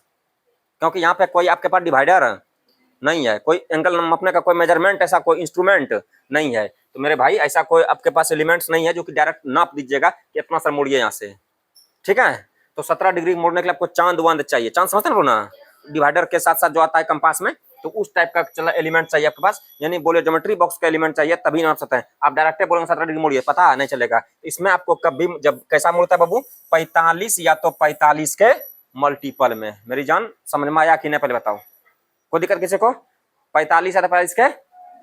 क्योंकि यहाँ पे कोई आपके पास डिवाइडर नहीं है, कोई एंगल नापने का कोई मेजरमेंट, ऐसा कोई इंस्ट्रूमेंट नहीं है। तो मेरे भाई ऐसा कोई आपके पास एलिमेंट्स नहीं है जो कि डायरेक्ट नाप दीजिएगा कि इतना सर मोड़िए यहाँ से, ठीक है। तो 17 डिग्री मोड़ने के लिए आपको चांद वांद चाहिए, चांद समझते हैं ना, डिवाइडर के साथ साथ जो आता है कंपास में, तो उस टाइप का चला एलिमेंट चाहिए आपके पास, यानी बोले ज्योमेट्री बॉक्स का एलिमेंट चाहिए, तभी नाप सकते हैं। आप डायरेक्ट बोलेंगे 17 डिग्री मोड़िए, पता नहीं चलेगा। इसमें आपको कभी जब कैसा मोड़ता है बाबू, 45 या तो 45 के मल्टीपल में। मेरी जान समझ में आया कि नहीं, पहले बताओ, कोई दिक्कत किसी को? 45 या तो 45 के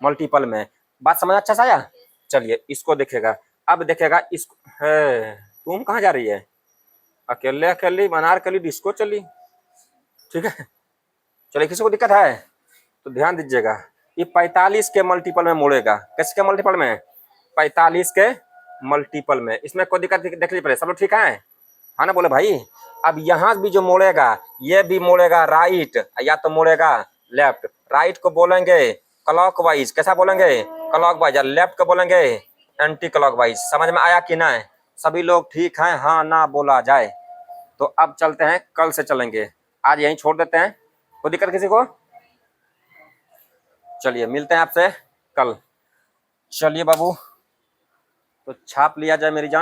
मल्टीपल में, बात समझ अच्छा सा आया। चलिए इसको देखेगा, अब देखेगा इसको, है तुम कहाँ जा रही है, अकेले अकेली मनार कली डिस्को चली, ठीक है। चलिए किसी को दिक्कत है तो ध्यान दीजिएगा, ये 45 के मल्टीपल में मोड़ेगा। किस के मल्टीपल में? 45 के मल्टीपल में। इसमें कोई दिक्कत देख लीजिए पहले, सब लोग ठीक है, हाँ ना, बोले भाई। अब यहाँ भी जो मोड़ेगा, ये भी मोड़ेगा राइट या तो मोड़ेगा लेफ्ट। राइट को बोलेंगे क्लॉकवाइज, कैसा बोलेंगे, क्लॉकवाइज। और लेफ्ट को बोलेंगे एंटी क्लॉकवाइज। समझ में आया कि नहीं? सभी लोग ठीक हैं, हाँ ना बोला जाए। तो अब चलते हैं, कल से चलेंगे, आज यहीं छोड़ देते हैं, कोई दिक्कत किसी को? चलिए मिलते हैं आपसे कल। चलिए बाबू, तो छाप लिया जाए मेरी जान।